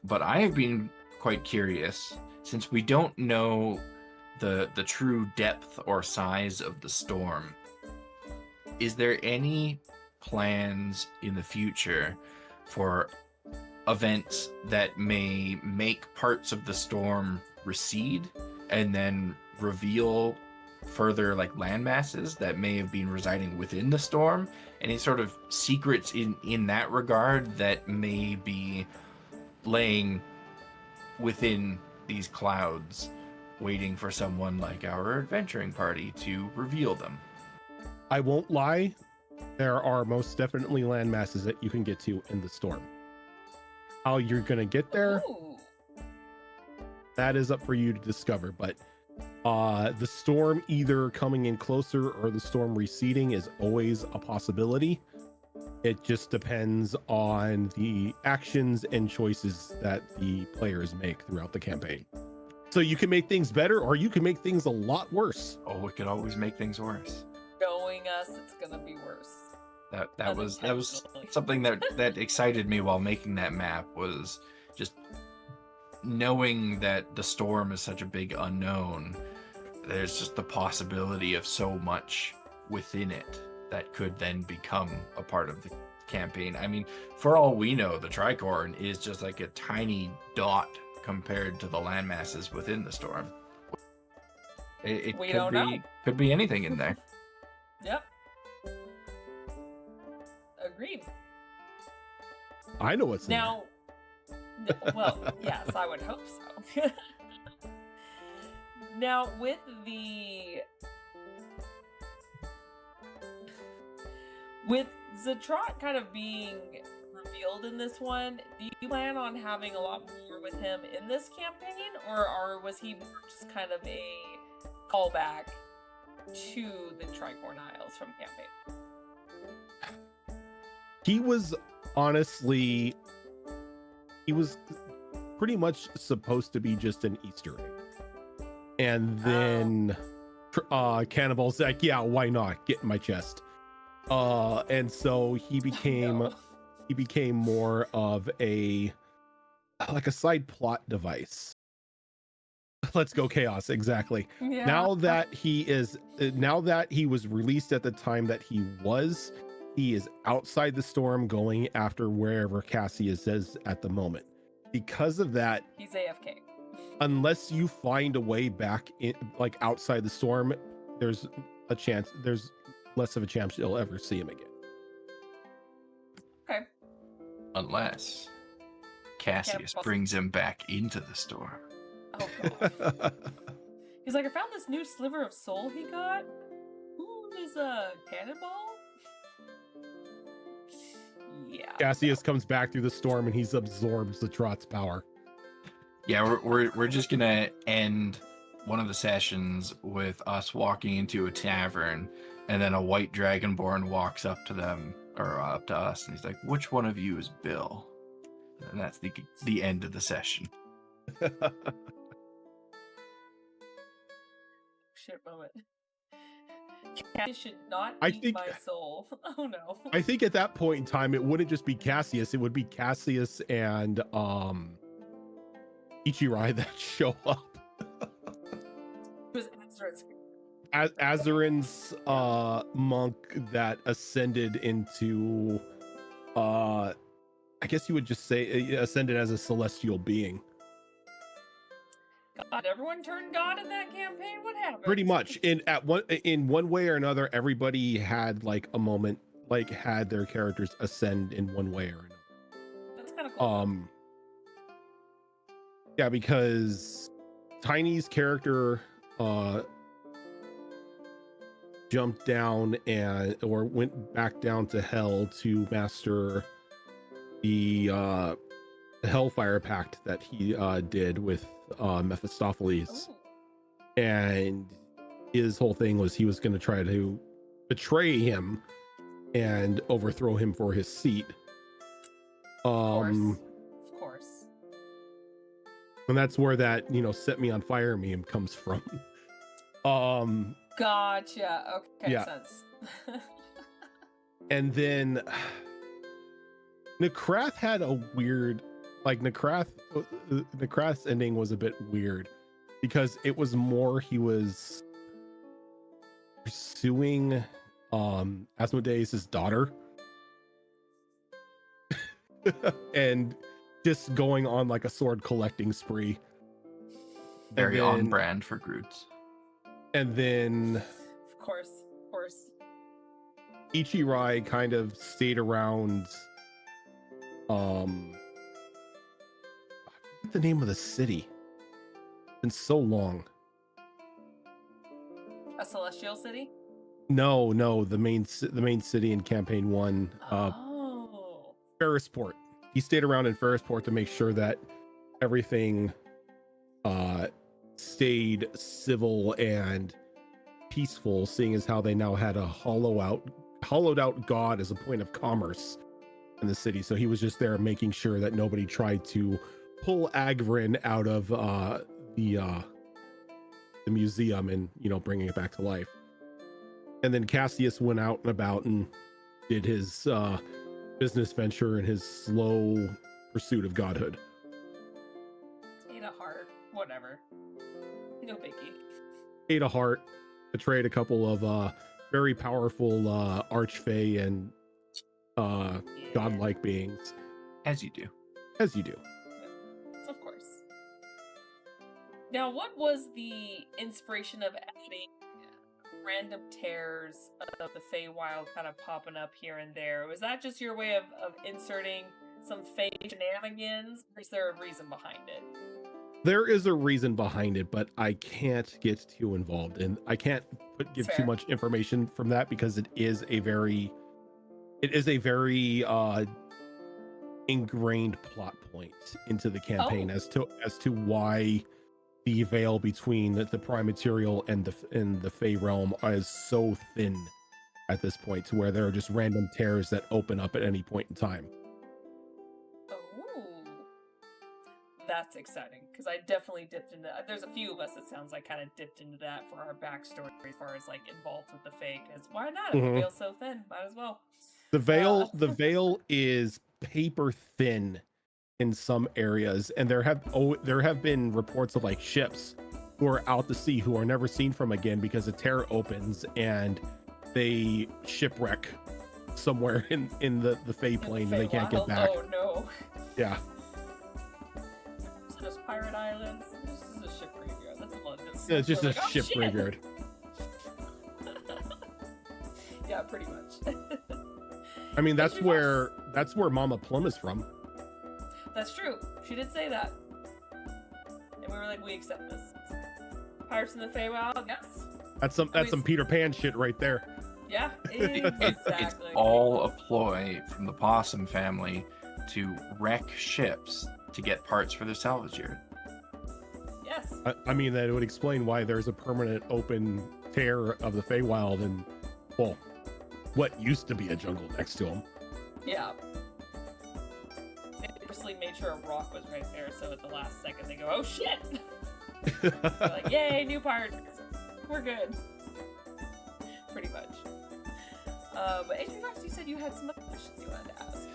But I have been quite curious, since we don't know the true depth or size of the storm. Is there any plans in the future for events that may make parts of the storm recede and then reveal further like land masses that may have been residing within the storm? Any sort of secrets in that regard that may be laying within these clouds, waiting for someone like our adventuring party to reveal them? I won't lie, there are most definitely land masses that you can get to in the storm. How you're gonna get there, Ooh. that is up for you to discover. But the storm either coming in closer or the storm receding is always a possibility. It just depends on the actions and choices that the players make throughout the campaign. So you can make things better, or you can make things a lot worse. Oh, we could always make things worse. Knowing us, it's gonna be worse. That was Unintentionally. something that excited me while making that map, was just knowing that the storm is such a big unknown. There's just the possibility of so much within it that could then become a part of the campaign. I mean, for all we know, the Tricorn is just like a tiny dot compared to the land masses within the storm. It We could don't know. could be anything in there. Yep. Agreed. I know what's in there. Now, well, yes, I would hope so. Now, with Zatrat kind of being revealed in this one, do you plan on having a lot more with him in this campaign, or was he more just kind of a callback to the Tricorn Isles from campaign? He was pretty much supposed to be just an Easter egg. And then Cannibal's like, yeah, why not? Get in my chest. And so he became No. more of a side plot device. Let's go chaos, exactly. Yeah. Now that he was released at the time that he was, He is outside the storm going after wherever Cassius is at the moment. Because of that, He's AFK. unless you find a way back in, like outside the storm, there's less of a chance you'll ever see him again. Okay. Unless Cassius brings him back into the storm. Oh god. He's like, I found this new sliver of soul he got. Who is a cannonball? Yeah. Cassius comes back through the storm and he's absorbed Zatrot's power. Yeah, we're just gonna end one of the sessions with us walking into a tavern, and then a white dragonborn walks up to them or up to us, and he's like, "Which one of you is Bill?" And that's the end of the session. Shit moment. Cassius should not I eat think- my soul. Oh no. I think at that point in time, it wouldn't just be Cassius, it would be Cassius and Ichirai that show up. It was Azra's. Azarin's monk that ascended into I guess you would just say ascended as a celestial being. God, everyone turned God in that campaign? What happened? Pretty much. In one way or another, everybody had like a moment, like had their characters ascend in one way or another. That's kind of cool. Yeah, because Tiny's character jumped down or went back down to hell to master the Hellfire Pact that he did with Mephistopheles. Ooh. And his whole thing was he was going to try to betray him and overthrow him for his seat. Of course. And that's where that, set me on fire meme comes from. Gotcha. Okay, Yeah. sense. And then Necrath had a weird, Necrath's ending was a bit weird because it was more he was pursuing Asmodeus' daughter and just going on like a sword collecting spree. Very And on then- brand for Groots. And then Of course. Ichirai kind of stayed around I forget the name of the city. It's been so long. A celestial city? No, the main city in campaign 1, Oh. Ferrisport. He stayed around in Ferrisport to make sure that everything stayed civil and peaceful, seeing as how they now had a hollowed out god as a point of commerce in the city. So he was just there making sure that nobody tried to pull Agrin out of the museum and bringing it back to life. And then Cassius went out and about and did his business venture and his slow pursuit of godhood. Ate a heart. Whatever. No biggie. Ate a heart, betrayed a couple of very powerful archfey and Yeah. godlike beings, As you do. as you do. Of course. Now, what was the inspiration of adding random tears of the Feywild kind of popping up here and there? Was that just your way of inserting some Fey shenanigans, or is there a reason behind it? There is a reason behind it, but I can't get too involved, and I can't give too Fair. much information from that because it is a very ingrained plot point into the campaign as to why the veil between the prime material and the Fey realm is so thin at this point, to where there are just random tears that open up at any point in time. Oh, that's exciting, because I definitely dipped into. There's a few of us, it sounds like, kind of dipped into that for our backstory as far as like involved with the Fey. Because why not? If Mhm. the veil's so thin, might as well. The veil is paper thin in some areas, and there have been reports of like ships who are out to sea who are never seen from again because a tear opens and they shipwreck somewhere in the Fey plane and they can't get back. Oh no. Yeah. So there's pirate islands. This is a ship graveyard. That's all it is. Yeah, it's just We're a like, oh, ship shit. graveyard. Yeah, pretty much. I mean, that's Mr. where Mama Plum is from. That's true. She did say that. And we were like, we accept this. Pirates in the Feywild, yes. That's some Peter Pan shit right there. Yeah, It's exactly. all a ploy from the Possum family to wreck ships to get parts for their salvage yard. Yes. I mean, that would explain why there's a permanent open tear of the Feywild and, well, what used to be a jungle next to them. Yeah. They purposely made sure a rock was right there, so at the last second they go, oh shit! They're like, yay, new pirates. We're good. Pretty much. But HP Fox, you said you had some other questions you wanted to ask.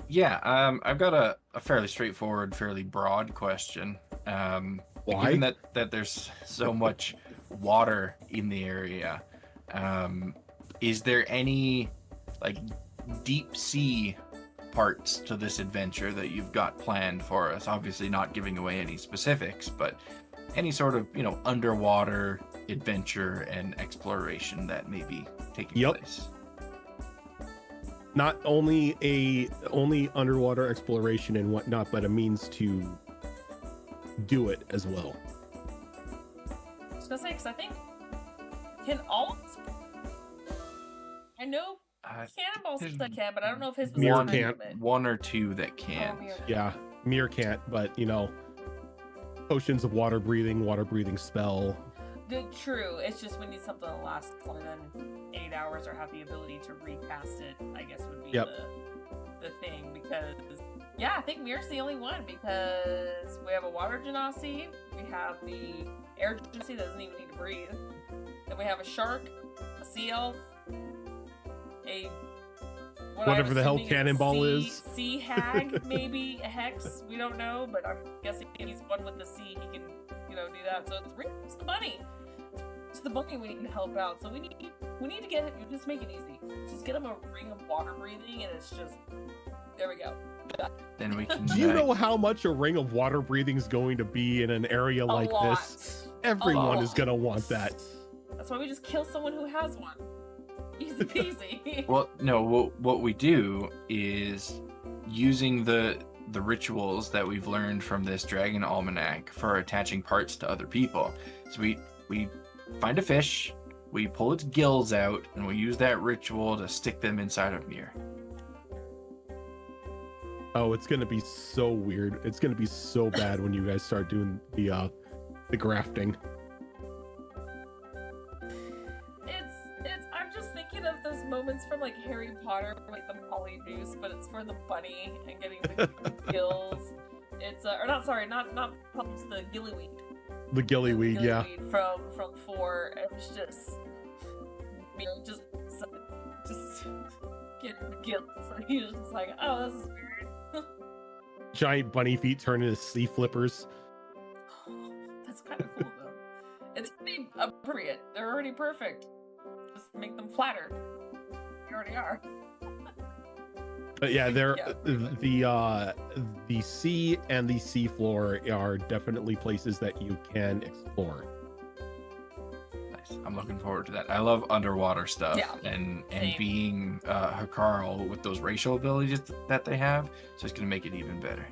Yeah, I've got a fairly straightforward, fairly broad question. Why? Given that there's so much water in the area, is there any like deep sea parts to this adventure that you've got planned for us? Obviously not giving away any specifics, but any sort of, underwater adventure and exploration that may be taking place. Not only underwater exploration and whatnot, but a means to do it as well. I was gonna say, because I think, can all... I know Cannonball says I can, but I don't know if his was Mirror on can't. it. One or two that can. Oh, Mirror. Yeah, Mir can't, but potions of water breathing spell. True. It's just we need something that lasts longer than 8 hours or have the ability to recast it, I guess would be the thing. Because, yeah, I think Mir's the only one, because we have a water genasi, we have the air genasi that doesn't even need to breathe, then we have a shark, a sea elf, Whatever the hell Cannonball is. Sea hag, maybe a hex. We don't know, but I'm guessing he's one with the sea. He can, do that. So it's the bunny. It's the bunny we need to help out. So we need to get it. Just make it easy. Just get him a ring of water breathing, and it's just there we go. Then we can. Do you know how much a ring of water breathing is going to be in an area like this? Everyone is gonna want that. That's why we just kill someone who has one. Easy peasy. Well, no. What we do is using the rituals that we've learned from this dragon almanac for attaching parts to other people. So we find a fish, we pull its gills out, and we use that ritual to stick them inside of Mir. Oh, it's gonna be so weird. It's gonna be so bad when you guys start doing the grafting. I'm just thinking of those moments from like Harry Potter, like the polyjuice, but it's for the bunny and getting the gills. It's or not pumps, the gillyweed. The gillyweed, yeah. From 4, and it's just get the gills. So he's just like, oh, this is weird. Giant bunny feet turn into sea flippers. That's kind of cool though. It's pretty appropriate. They're already perfect. Just make them flatter. They already are. But yeah, they're Yeah. the sea and the seafloor are definitely places that you can explore. Nice. I'm looking forward to that. I love underwater stuff, Yeah, and same. being Hakarl with those racial abilities that they have, so it's gonna make it even better.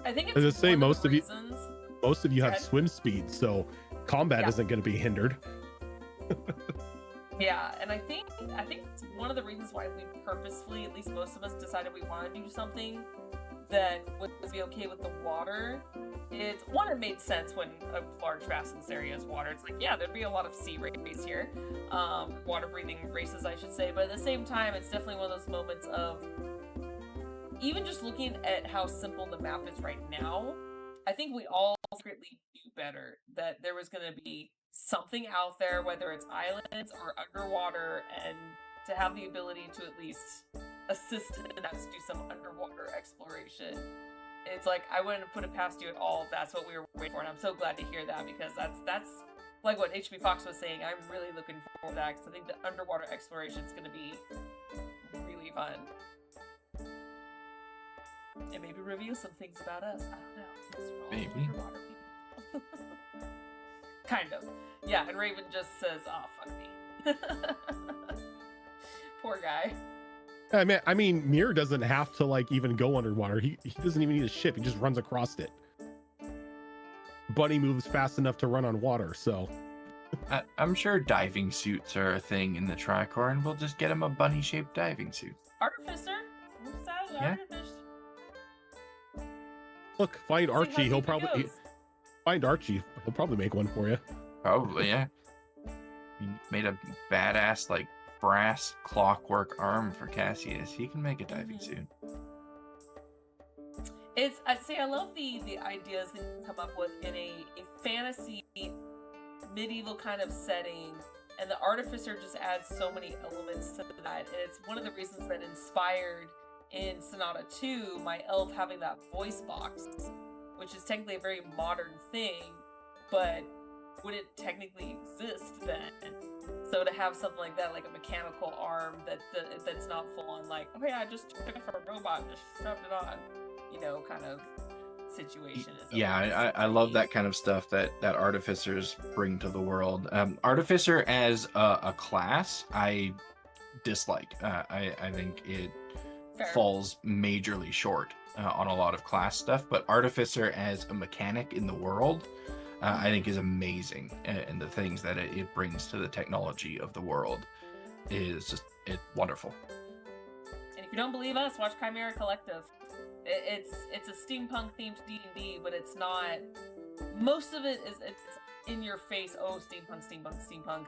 I think it's As I say, one most the of you- reasons- Most of you have Good. swim speed, so combat Yeah. isn't going to be hindered. Yeah, and I think it's one of the reasons why we purposefully, at least most of us, decided we want to do something that would be okay with the water. It made sense when a large vast area is water. It's like, yeah, there'd be a lot of sea race here, water breathing races, I should say. But at the same time, it's definitely one of those moments of even just looking at how simple the map is right now. I think we all secretly knew better that there was going to be something out there, whether it's islands or underwater, and to have the ability to at least assist in that, to do some underwater exploration. It's like, I wouldn't have put it past you at all if that's what we were waiting for, and I'm so glad to hear that, because that's like what HB Fox was saying. I'm really looking forward to that, because I think the underwater exploration is going to be fun. And maybe reveal some things about us. I don't know. 'Cause we're all Maybe. underwater people. Kind of. Yeah, and Raven just says, "Oh, fuck me." Poor guy. I mean, Mir doesn't have to like even go underwater. He doesn't even need a ship. He just runs across it. Bunny moves fast enough to run on water, so I'm sure diving suits are a thing in the Tricorn. We'll just get him a bunny-shaped diving suit. Artificer? What's that? Yeah. Artificer? look, find See how Archie. He'll deep he probably goes. find Archie. He'll probably make one for you. Probably, yeah. He made a badass, like, brass clockwork arm for Cassius. He can make a diving suit. I'd say I love the ideas that you can come up with in a fantasy medieval kind of setting, and the Artificer just adds so many elements to that, and it's one of the reasons that inspired in Sonata 2 my elf having that voice box, which is technically a very modern thing, but wouldn't technically exist then. So to have something like that, like a mechanical arm that's not full on like, oh yeah, I just took it from a robot and just shoved it on, kind of situation. Yeah, I love that kind of stuff that artificers bring to the world. Artificer as a class, I dislike. I think it Fair. falls majorly short on a lot of class stuff, but artificer as a mechanic in the world, I think is amazing, and the things that it brings to the technology of the world is just wonderful. And if you don't believe us, watch Chimera Collective. It's a steampunk themed D&D, but it's not. Most of it is it's in your face. Oh, steampunk.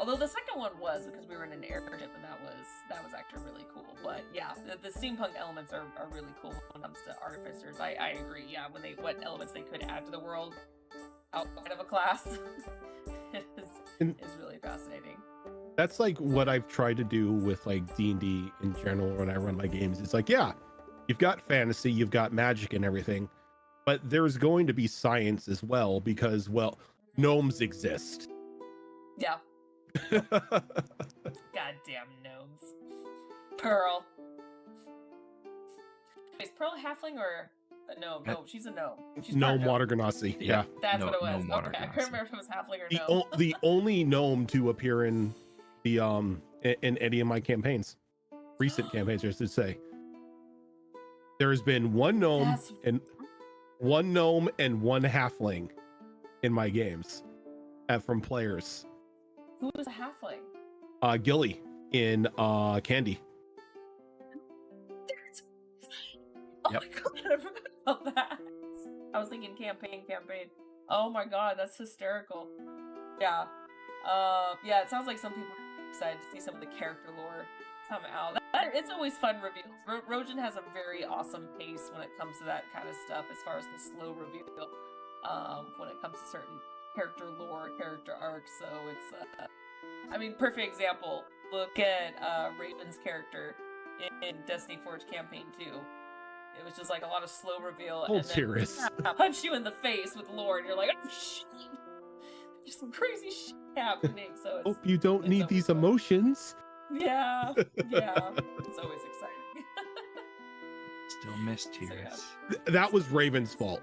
Although the second one was because we were in an airship, and that was actually really cool. But yeah, the steampunk elements are really cool when it comes to artificers. I agree. Yeah, what elements they could add to the world outside of a class is really fascinating. That's like what I've tried to do with like D&D in general when I run my games. It's like, yeah, you've got fantasy, you've got magic and everything, but there's going to be science as well because, well, gnomes exist. Yeah. Goddamn gnomes. Pearl. Is Pearl a halfling or a gnome? No, she's a gnome. She's Gnome part water ganassi. Yeah. That's what it was. Gnome water Okay, I ganassi. couldn't remember if it was halfling or gnome. The only gnome to appear in the in any of my campaigns, recent campaigns, I should say. There has been one gnome and one halfling in my games from players. Who was a halfling? Gilly in Candy. Oh Yep. my god, I forgot about that. I was thinking campaign. Oh my god, that's hysterical. Yeah. Yeah, it sounds like some people are excited to see some of the character lore come out. It's always fun reveals. Rhojin has a very awesome pace when it comes to that kind of stuff as far as the slow reveal. When it comes to certain character lore, character arcs, so it's perfect example. Look at Raven's character in Destiny Forge Campaign 2. It was just like a lot of slow reveal, Oh, and then serious. punch you in the face with lore, and you're like, oh shit, there's some crazy shit happening. So it's, Hope you don't need these fun. emotions. Yeah, it's always exciting. Still miss tears. That was Raven's fault.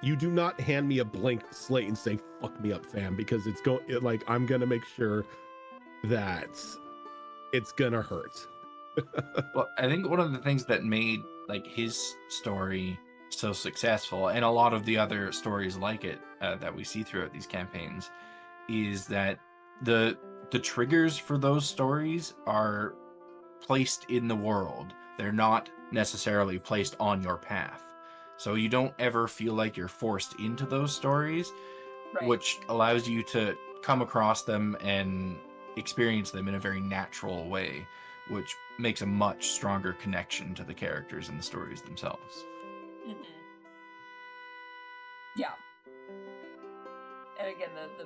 You do not hand me a blank slate and say "fuck me up, fam," because I'm gonna make sure that it's gonna hurt. Well, I think one of the things that made like his story so successful, and a lot of the other stories like it that we see throughout these campaigns, is that the triggers for those stories are placed in the world. They're not necessarily placed on your path. So you don't ever feel like you're forced into those stories, Right. which allows you to come across them and experience them in a very natural way, which makes a much stronger connection to the characters and the stories themselves. Mm-hmm. Yeah. And again, the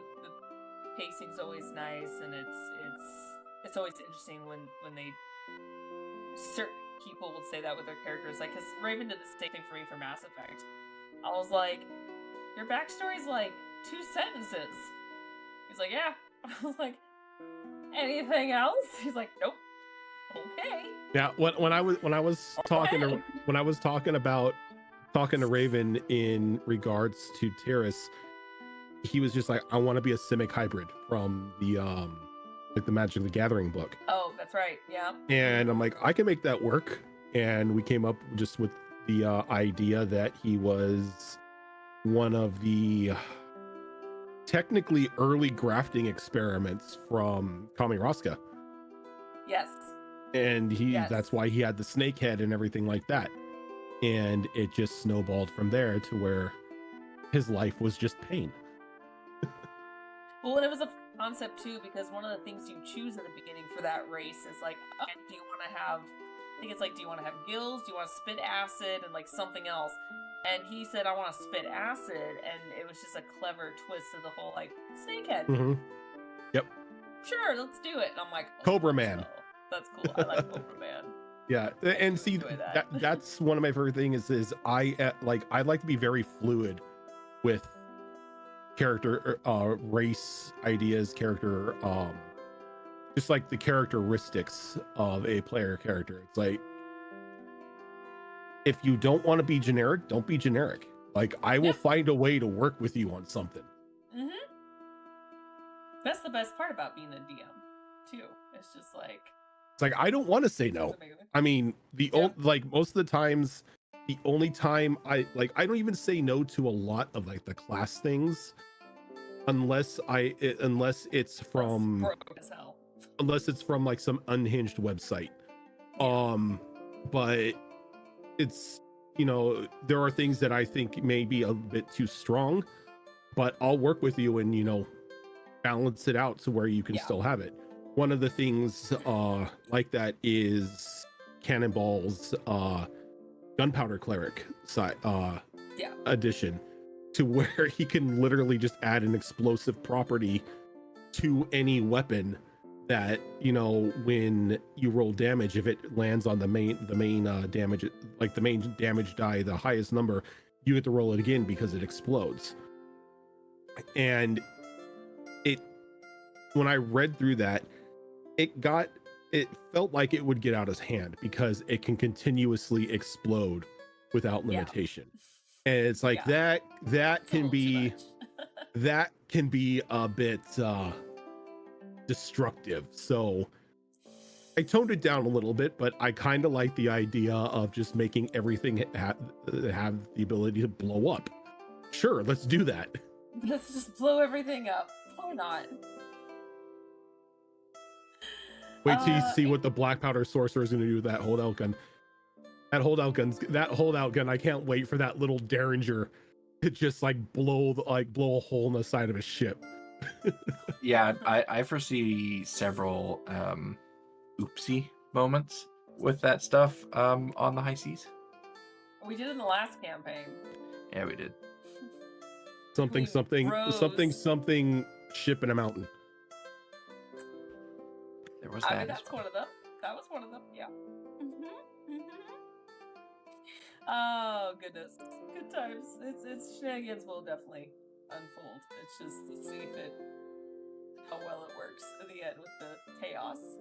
pacing's always nice, and it's always interesting when they certain people will say that with their characters, like, because Raven did the same thing for me for Mass Effect. I was like, your backstory's like 2 sentences. He's like, yeah. I was like, anything else? He's like, nope. Okay. Yeah, when I was talking to Raven in regards to Terrace, he was just like, I want to be a Simic hybrid from the like the Magic the Gathering book. Oh, that's right. Yeah. And I'm like, I can make that work. And we came up just with the idea that he was one of the technically early grafting experiments from Kamiroska. Yes. And Yes. that's why he had the snake head and everything like that. And it just snowballed from there to where his life was just pain. Well, and it was a concept too, because one of the things you choose in the beginning for that race is like, do you want to have, I think it's like, do you want to have gills? Do you want to spit acid and like something else? And he said, I want to spit acid. And it was just a clever twist to the whole like snakehead. Mm-hmm. Yep. Sure, let's do it. And I'm like, Cobra Man. So. That's cool. I like Cobra Man. Yeah, and see that's one of my favorite things is I like to be very fluid with character race ideas, character just like the characteristics of a player character. It's like, if you don't want to be generic, don't be generic. Like, I will find a way to work with you on something. Mm-hmm. That's the best part about being a DM too. It's just like, it's like, I don't want to say no. I mean, like most of the times, the only time I don't even say no to a lot of like the class things, unless it's from like some unhinged website. But it's, you know, there are things that I think may be a bit too strong, but I'll work with you and, you know, balance it out to where you can still have it. One of the things like that is Cannonball's Gunpowder Cleric edition, to where he can literally just add an explosive property to any weapon that, you know, when you roll damage, if it lands on the main damage, like the main damage die, the highest number, you get to roll it again because it explodes. And when I read through that, it felt like it would get out of hand because it can continuously explode without limitation. And it's like that can be that can be a bit destructive. So I toned it down a little bit, but I kind of like the idea of just making everything have the ability to blow up. Sure, let's do that. Let's just blow everything up. Why not? Wait till you see what the black powder sorcerer is going to do with that holdout gun. That holdout gun, I can't wait for that little derringer to just like blow a hole in the side of a ship. Yeah, I foresee several oopsie moments with that stuff on the high seas. We did in the last campaign. Yeah, we did. Something ship in a mountain. There was I that. mean, that's one of them. That was one of them. Yeah. Oh goodness, good times. It's shenanigans will definitely unfold. It's just to see how well it works in the end with the chaos.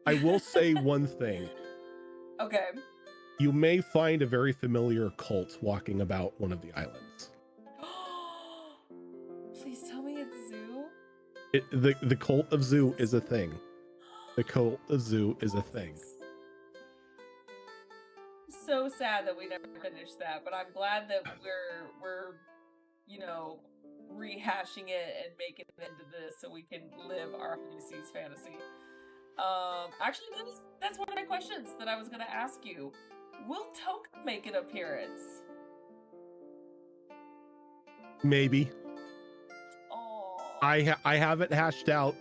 I will say one thing. Okay. You may find a very familiar cult walking about one of the islands. Please tell me it's Zoo. The cult of Zoo is a thing. The cult of Zoo is a thing. So sad that we never finished that, but I'm glad that we're you know, rehashing it and making it into this so we can live our High Seas fantasy. Actually, that's one of my questions that I was going to ask you. Will Toka make an appearance? Maybe. Oh. I haven't hashed out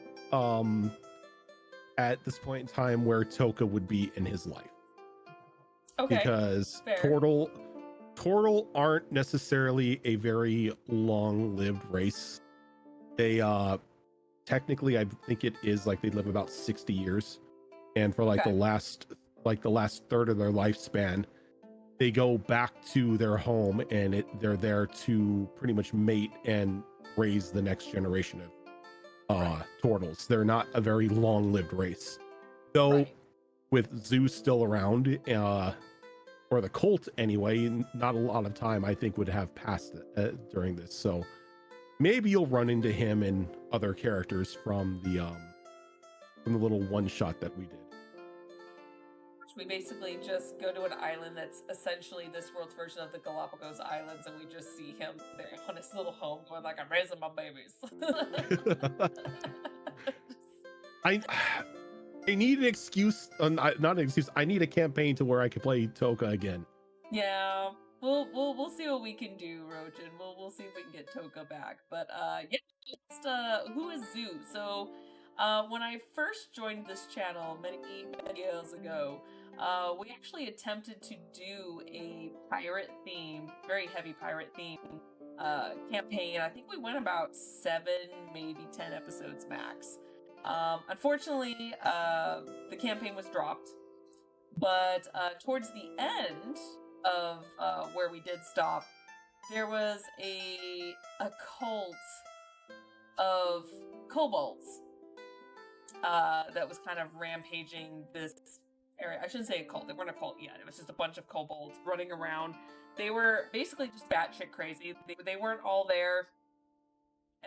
at this point in time where Toka would be in his life. Okay. Because fair. Tortle aren't necessarily a very long-lived race. They technically, I think it is like they live about 60 years, and for like the last third of their lifespan, they go back to their home and they're there to pretty much mate and raise the next generation of Tortles. They're not a very long-lived race. So Right. with Zeus still around, or the cult anyway, not a lot of time I think would have passed during this. So maybe you'll run into him and other characters from the little one shot that we did. We basically just go to an island that's essentially this world's version of the Galapagos Islands, and we just see him there on his little home going like, I'm raising my babies. I need an excuse, not an excuse. I need a campaign to where I can play Toka again. Yeah, we'll see what we can do, Rojin. We'll see if we can get Toka back. But yeah, just, who is Zoo? So when I first joined this channel many years ago, we actually attempted to do a pirate theme, very heavy pirate theme campaign. I think we went about 7, maybe 10 episodes max. Unfortunately, the campaign was dropped, but towards the end of where we did stop, there was a cult of kobolds that was kind of rampaging this area. I shouldn't say a cult. They weren't a cult yet. It was just a bunch of kobolds running around. They were basically just batshit crazy. They weren't all there,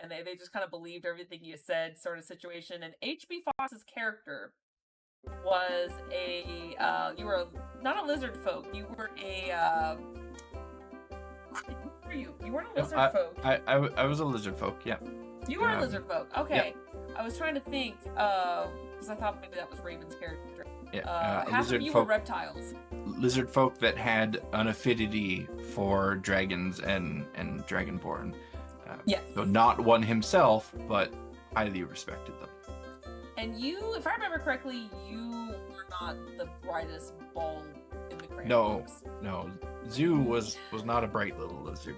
and they just kind of believed everything you said, sort of situation. And H.B. Fox's character was you were not a lizard folk. You were a who were you? You weren't a lizard folk. I was a lizard folk. Yeah. You were a lizard folk. Okay. Yeah. I was trying to think because I thought maybe that was Raven's character. Yeah. Half of you were reptiles. Lizard folk that had an affinity for dragons and dragonborn. Yes. So not one himself, but highly respected them. And you, if I remember correctly, you were not the brightest bulb in the crayon box. No. Zoo was not a bright little lizard.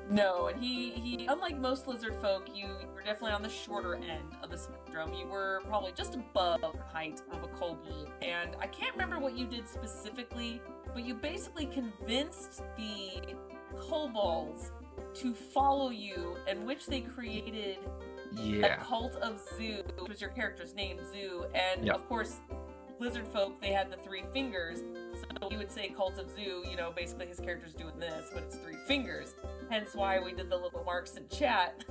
No, and he unlike most lizard folk, you were definitely on the shorter end of the spectrum. You were probably just above the height of a kobold. And I can't remember what you did specifically, but you basically convinced the kobolds to follow you, in which they created a cult of Zoo, which was your character's name, Zoo. And of course, lizard folk, they had the 3 fingers. So he would say cult of Zoo, you know, basically his character's doing this, but it's 3 fingers. Hence why we did the little marks in chat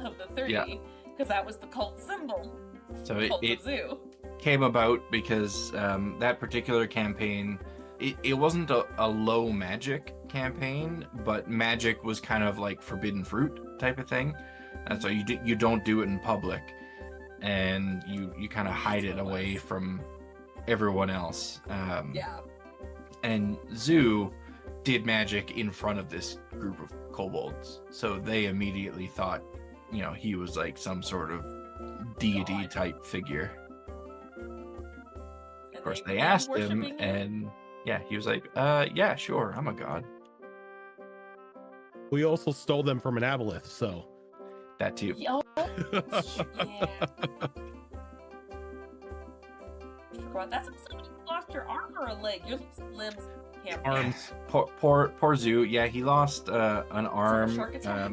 of the 3, because that was the cult symbol. So cult it of Zoo came about because that particular campaign, it wasn't a low magic campaign, but magic was kind of like forbidden fruit type of thing. And so you don't do it in public, and you kind of hide it away from everyone else. And Zoo did magic in front of this group of kobolds, so they immediately thought, you know, he was like some sort of deity type figure. Of course, they asked him, and he was like, yeah, sure, I'm a god. We also stole them from an aboleth, so that too. Yeah. That's if somebody lost your arm or a leg. Your limbs can't. Arms. Poor Zoo. Yeah, he lost an arm. Shark attack?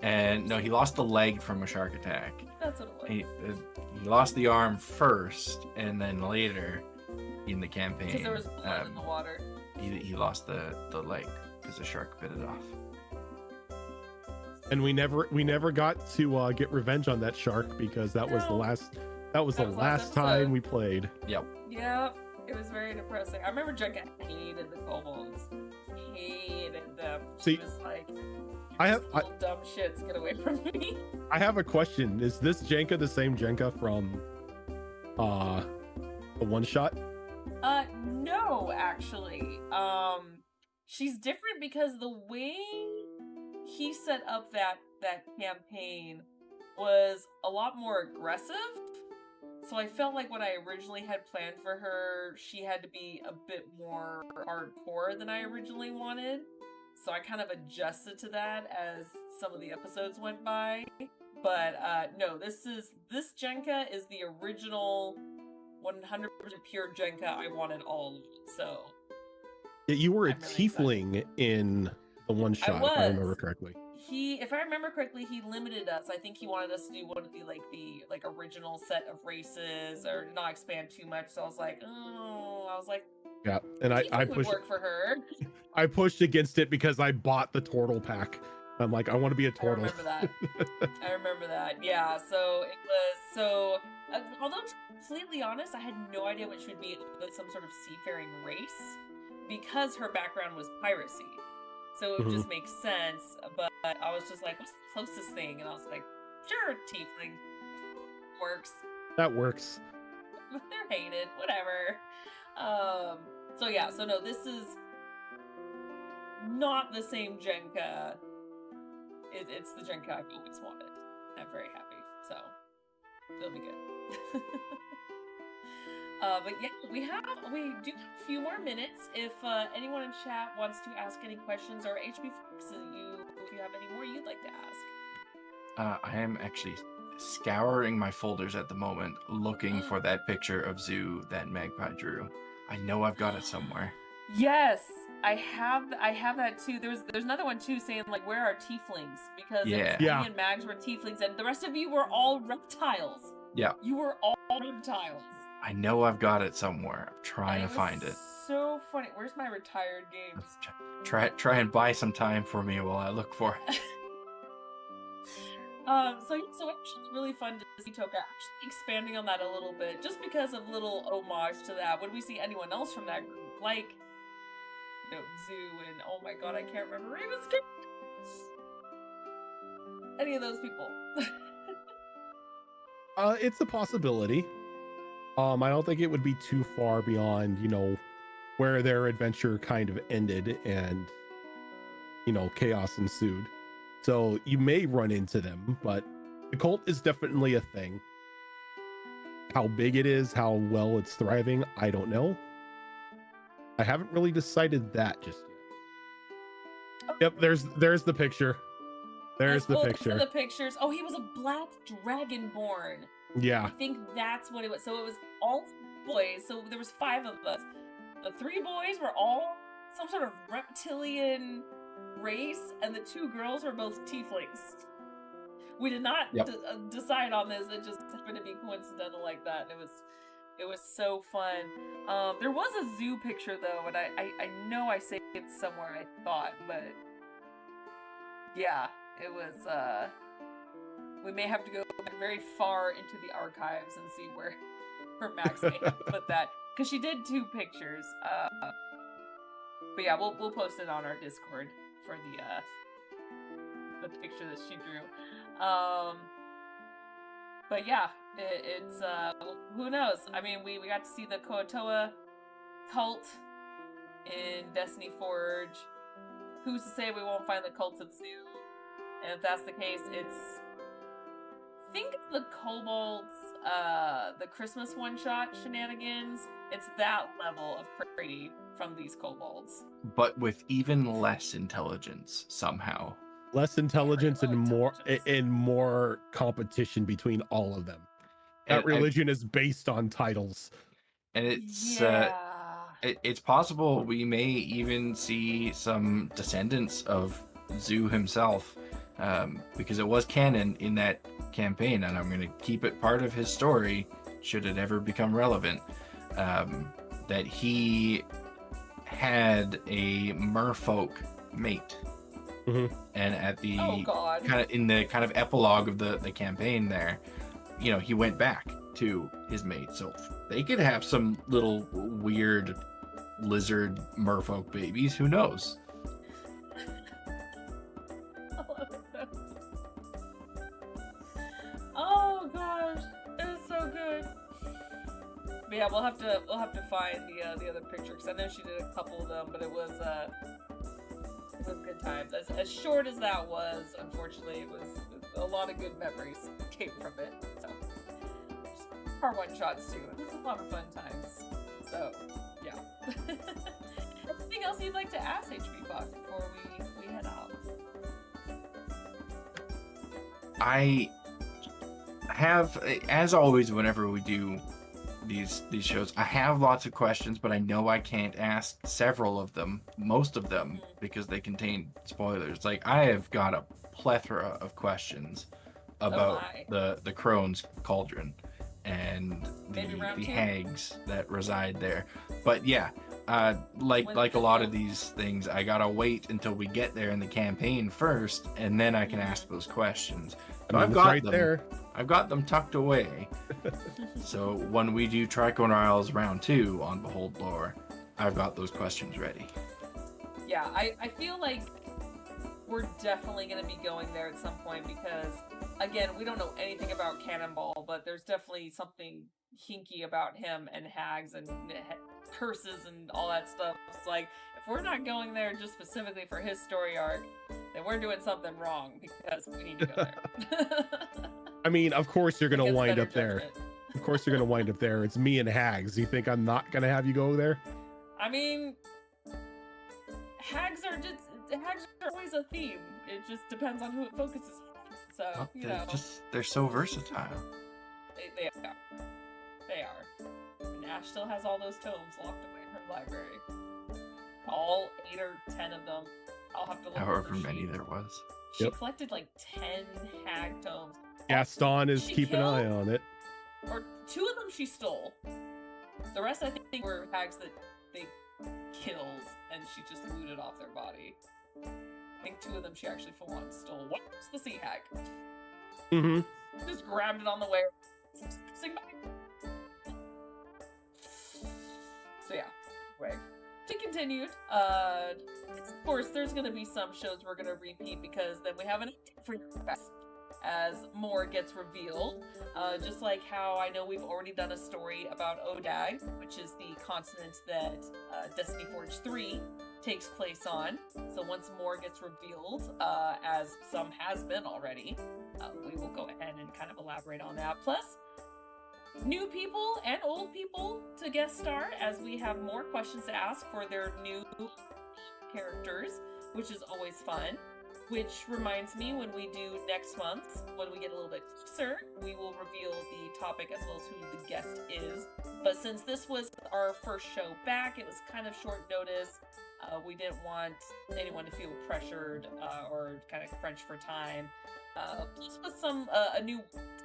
And no, he lost the leg from a shark attack. That's what it was. He lost the arm first, and then later in the campaign, because there was blood in the water. He lost the leg because the shark bit it off. And we never got to get revenge on that shark, because that was the last time we played. Yep. It was very depressing. I remember Jenka hated the kobolds. Hated them. See, she was like, dumb shits, get away from me. I have a question. Is this Jenka the same Jenka from the one shot? No, actually. She's different because the way he set up that campaign was a lot more aggressive. So I felt like what I originally had planned for her, she had to be a bit more hardcore than I originally wanted. So I kind of adjusted to that as some of the episodes went by. But no, this Jenka is the original 100% pure Jenka I wanted all along. So yeah, you were a tiefling in the one shot, if I remember correctly. if I remember correctly, he limited us. I think he wanted us to do one of the original set of races or not expand too much. So I was like, Yeah, and I tiefling would pushed work for her. I pushed against it because I bought the turtle pack. I'm like, I want to be a I turtle. remember that. I remember that. Yeah. So it was although to be completely honest, I had no idea what she would be like some sort of seafaring race because her background was piracy. So it would just make sense. But I was just like, what's the closest thing? And I was like, sure, tiefling works. That works. They're hated, whatever. So yeah, so no, this is not the same Jenka. It's the Jenka I've always wanted. I'm very happy, so it'll be good. But yeah, we do have a few more minutes. If anyone in chat wants to ask any questions, or HB Fox, if you have any more you'd like to ask. I am actually scouring my folders at the moment, looking for that picture of Zoo that Magpie drew. I know I've got it somewhere. Yes, I have that too. There's another one too saying like, where are tieflings? Because me and Mags were tieflings, and the rest of you were all reptiles. Yeah, you were all reptiles. I know I've got it somewhere. I'm trying to find it. So funny. Where's my retired games? Try and buy some time for me while I look for it. So it's really fun to see Toka actually expanding on that a little bit, just because of little homage to that. Would we see anyone else from that group, like, Zoo and oh my god, I can't remember Raven's name. Any of those people? It's a possibility. I don't think it would be too far beyond, where their adventure kind of ended and, chaos ensued. So you may run into them, but the cult is definitely a thing. How big it is, how well it's thriving, I don't know. I haven't really decided that just yet. Yep, there's the picture. There's the picture. The pictures. Oh, he was a black dragonborn. Yeah. I think that's what it was. So it was all boys. So there was 5 of us. The 3 boys were all some sort of reptilian race, and the 2 girls were both tieflings. We did not decide on this. It just happened to be coincidental like that. And it was so fun. There was a zoo picture though, and I know I saved it somewhere, I thought, but yeah, it was we may have to go very far into the archives and see where Max may have put that, because she did 2 pictures. But yeah, we'll post it on our Discord for the picture that she drew. But yeah, it's who knows? I mean, we got to see the Koatoa cult in Destiny Forge. Who's to say we won't find the cult at Zoo? And if that's the case, I think it's the Kobolds, the Christmas one-shot shenanigans. It's that level of crazy from these kobolds. But with even less intelligence, somehow. Less intelligence and more competition between all of them. That religion is based on titles. And it's possible we may even see some descendants of Zoo himself, because it was canon in that campaign, and I'm going to keep it part of his story should it ever become relevant, that he had a merfolk mate. Mm-hmm. And at the kind of epilogue of the campaign there, he went back to his mate, so they could have some little weird lizard merfolk babies. Who knows? Oh gosh, it was so good. But yeah, we'll have to find the other picture, because I know she did a couple of them, but it was good times. As short as that was, unfortunately, it was a lot of good memories came from it. So, just our one-shots too. It was a lot of fun times. So, yeah. Anything else you'd like to ask HB Fox before we head out? I have, as always, whenever we do these shows. I have lots of questions, but I know I can't ask several of them, most of them, because they contain spoilers. Like I have got a plethora of questions about the Crone's Cauldron and the hags that reside there. But yeah, like a lot of these things, I gotta wait until we get there in the campaign first, and then I can ask those questions. So I've got them there. I've got them tucked away. So when we do Tricorn Isles round 2 on Behold Lore, I've got those questions ready. Yeah, I feel like we're definitely going to be going there at some point because, again, we don't know anything about Cannonball, but there's definitely something hinky about him and hags and curses and all that stuff. It's like, if we're not going there just specifically for his story arc, then we're doing something wrong because we need to go there. I mean, of course you're going to wind up there. Of course you're going to wind up there. It's me and hags. You think I'm not going to have you go there? I mean, hags are always a theme. It just depends on who it focuses on. So, you know. They're so versatile. They are. They are. And Ash still has all those tomes locked away in her library. All 8 or 10 of them. I'll have to look. However many there was. She collected like 10 hag tomes. Gaston is keeping an eye on it. Or 2 of them she stole. The rest I think were hags that they killed and she just looted off their body. I think 2 of them she actually full on stole. One was the sea hag. Mm-hmm. Just grabbed it on the way. So yeah, right. To continue, of course, there's going to be some shows we're going to repeat because then we have an update for you guys as more gets revealed. Just like how I know we've already done a story about Odag, which is the continent that Destiny Forge 3 takes place on. So once more gets revealed, as some has been already, we will go ahead and kind of elaborate on that. Plus, new people and old people to guest star as we have more questions to ask for their new characters, which is always fun. Which reminds me, when we do next month, when we get a little bit closer, we will reveal the topic as well as who the guest is. But since this was our first show back, it was kind of short notice. We didn't want anyone to feel pressured or kind of crunched for time. Plus with some a new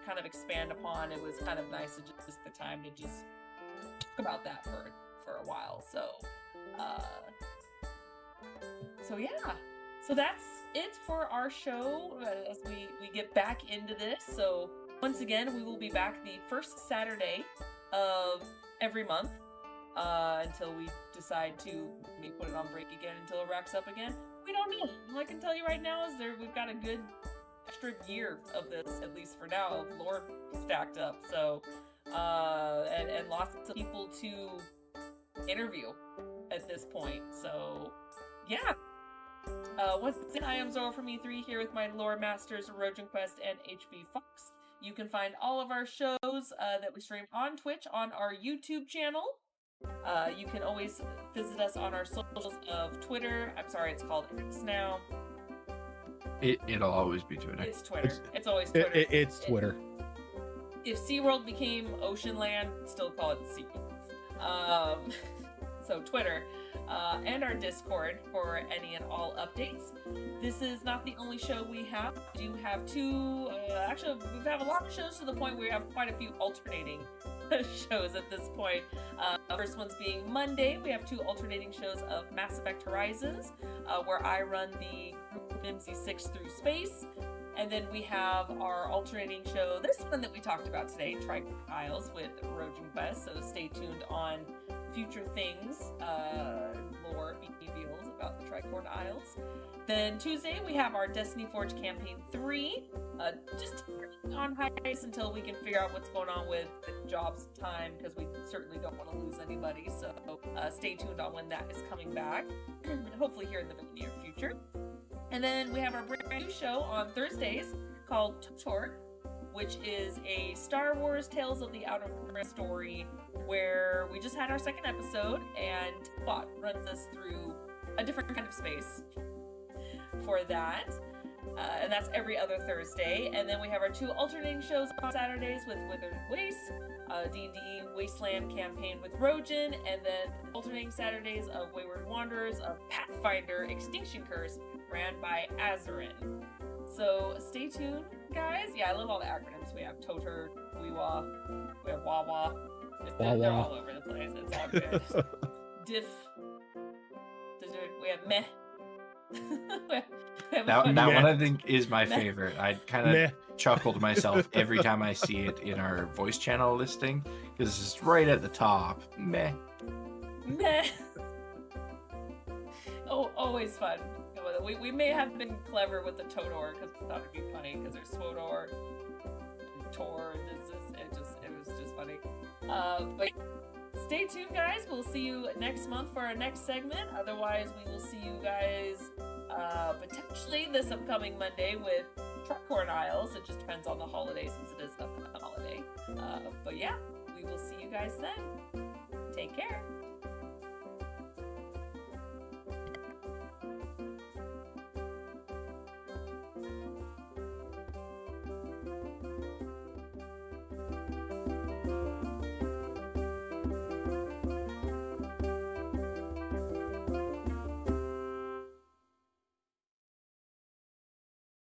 kind of expand upon, it was kind of nice to just the time to just talk about that for a while. So yeah. So that's it for our show as we get back into this. So once again, we will be back the first Saturday of every month until we decide to maybe put it on break again until it racks up again. We don't know. All I can tell you right now is we've got a good extra year of this, at least for now, of lore stacked up. So and lots of people to interview at this point. So yeah. Once again, I am Zoro from E3 here with my lore masters Rhojinquest and HB Fox. You can find all of our shows that we stream on Twitch on our YouTube channel. You can always visit us on our socials of Twitter. I'm sorry, it's called X now. It'll always be Twitter. It's Twitter. It's always Twitter. It's Twitter. If SeaWorld became Oceanland, still call it SeaWorld. So Twitter. And our Discord for any and all updates. This is not the only show we have. We do have 2, actually we have a lot of shows to the point where we have quite a few alternating shows at this point. First one's being Monday. We have 2 alternating shows of Mass Effect Horizons, where I run the group Mimsy 6 through space. And then we have our alternating show, this one that we talked about today, Tricorn Isles with Rhojinquest. So stay tuned on future things, lore reveals about the Tricorn Isles. Then Tuesday we have our Destiny Forge Campaign 3, just on hiatus until we can figure out what's going on with jobs time, because we certainly don't want to lose anybody. So stay tuned on when that is coming back, hopefully here in the near future. And then we have our brand new show on Thursdays called Totor, which is a Star Wars Tales of the Outer Rim story where we just had our 2nd episode and Bot runs us through a different kind of space for that. And that's every other Thursday. And then we have our 2 alternating shows on Saturdays with Withered Waste, D&D Wasteland campaign with Rhojin, and then alternating Saturdays of Wayward Wanderers of Pathfinder Extinction Curse, ran by Azarin. So stay tuned, guys. Yeah, I love all the acronyms. We have TOTR, WEWA, we have WAWA. They're all over the place. It's all good. Diff. We have meh. That Meh. one I think is my Meh. favorite. I kind Meh. of chuckled myself every time I see it in our voice channel listing because it's right at the top. Meh. Meh. Oh, always fun. We may have been clever with the Todor because we thought it'd be funny because there's Swodor, Tor, and it was just funny. But stay tuned, guys. We'll see you next month for our next segment. Otherwise, we will see you guys potentially this upcoming Monday with Tricorn Isles. It just depends on the holiday since it is a holiday. But yeah, we will see you guys then. Take care.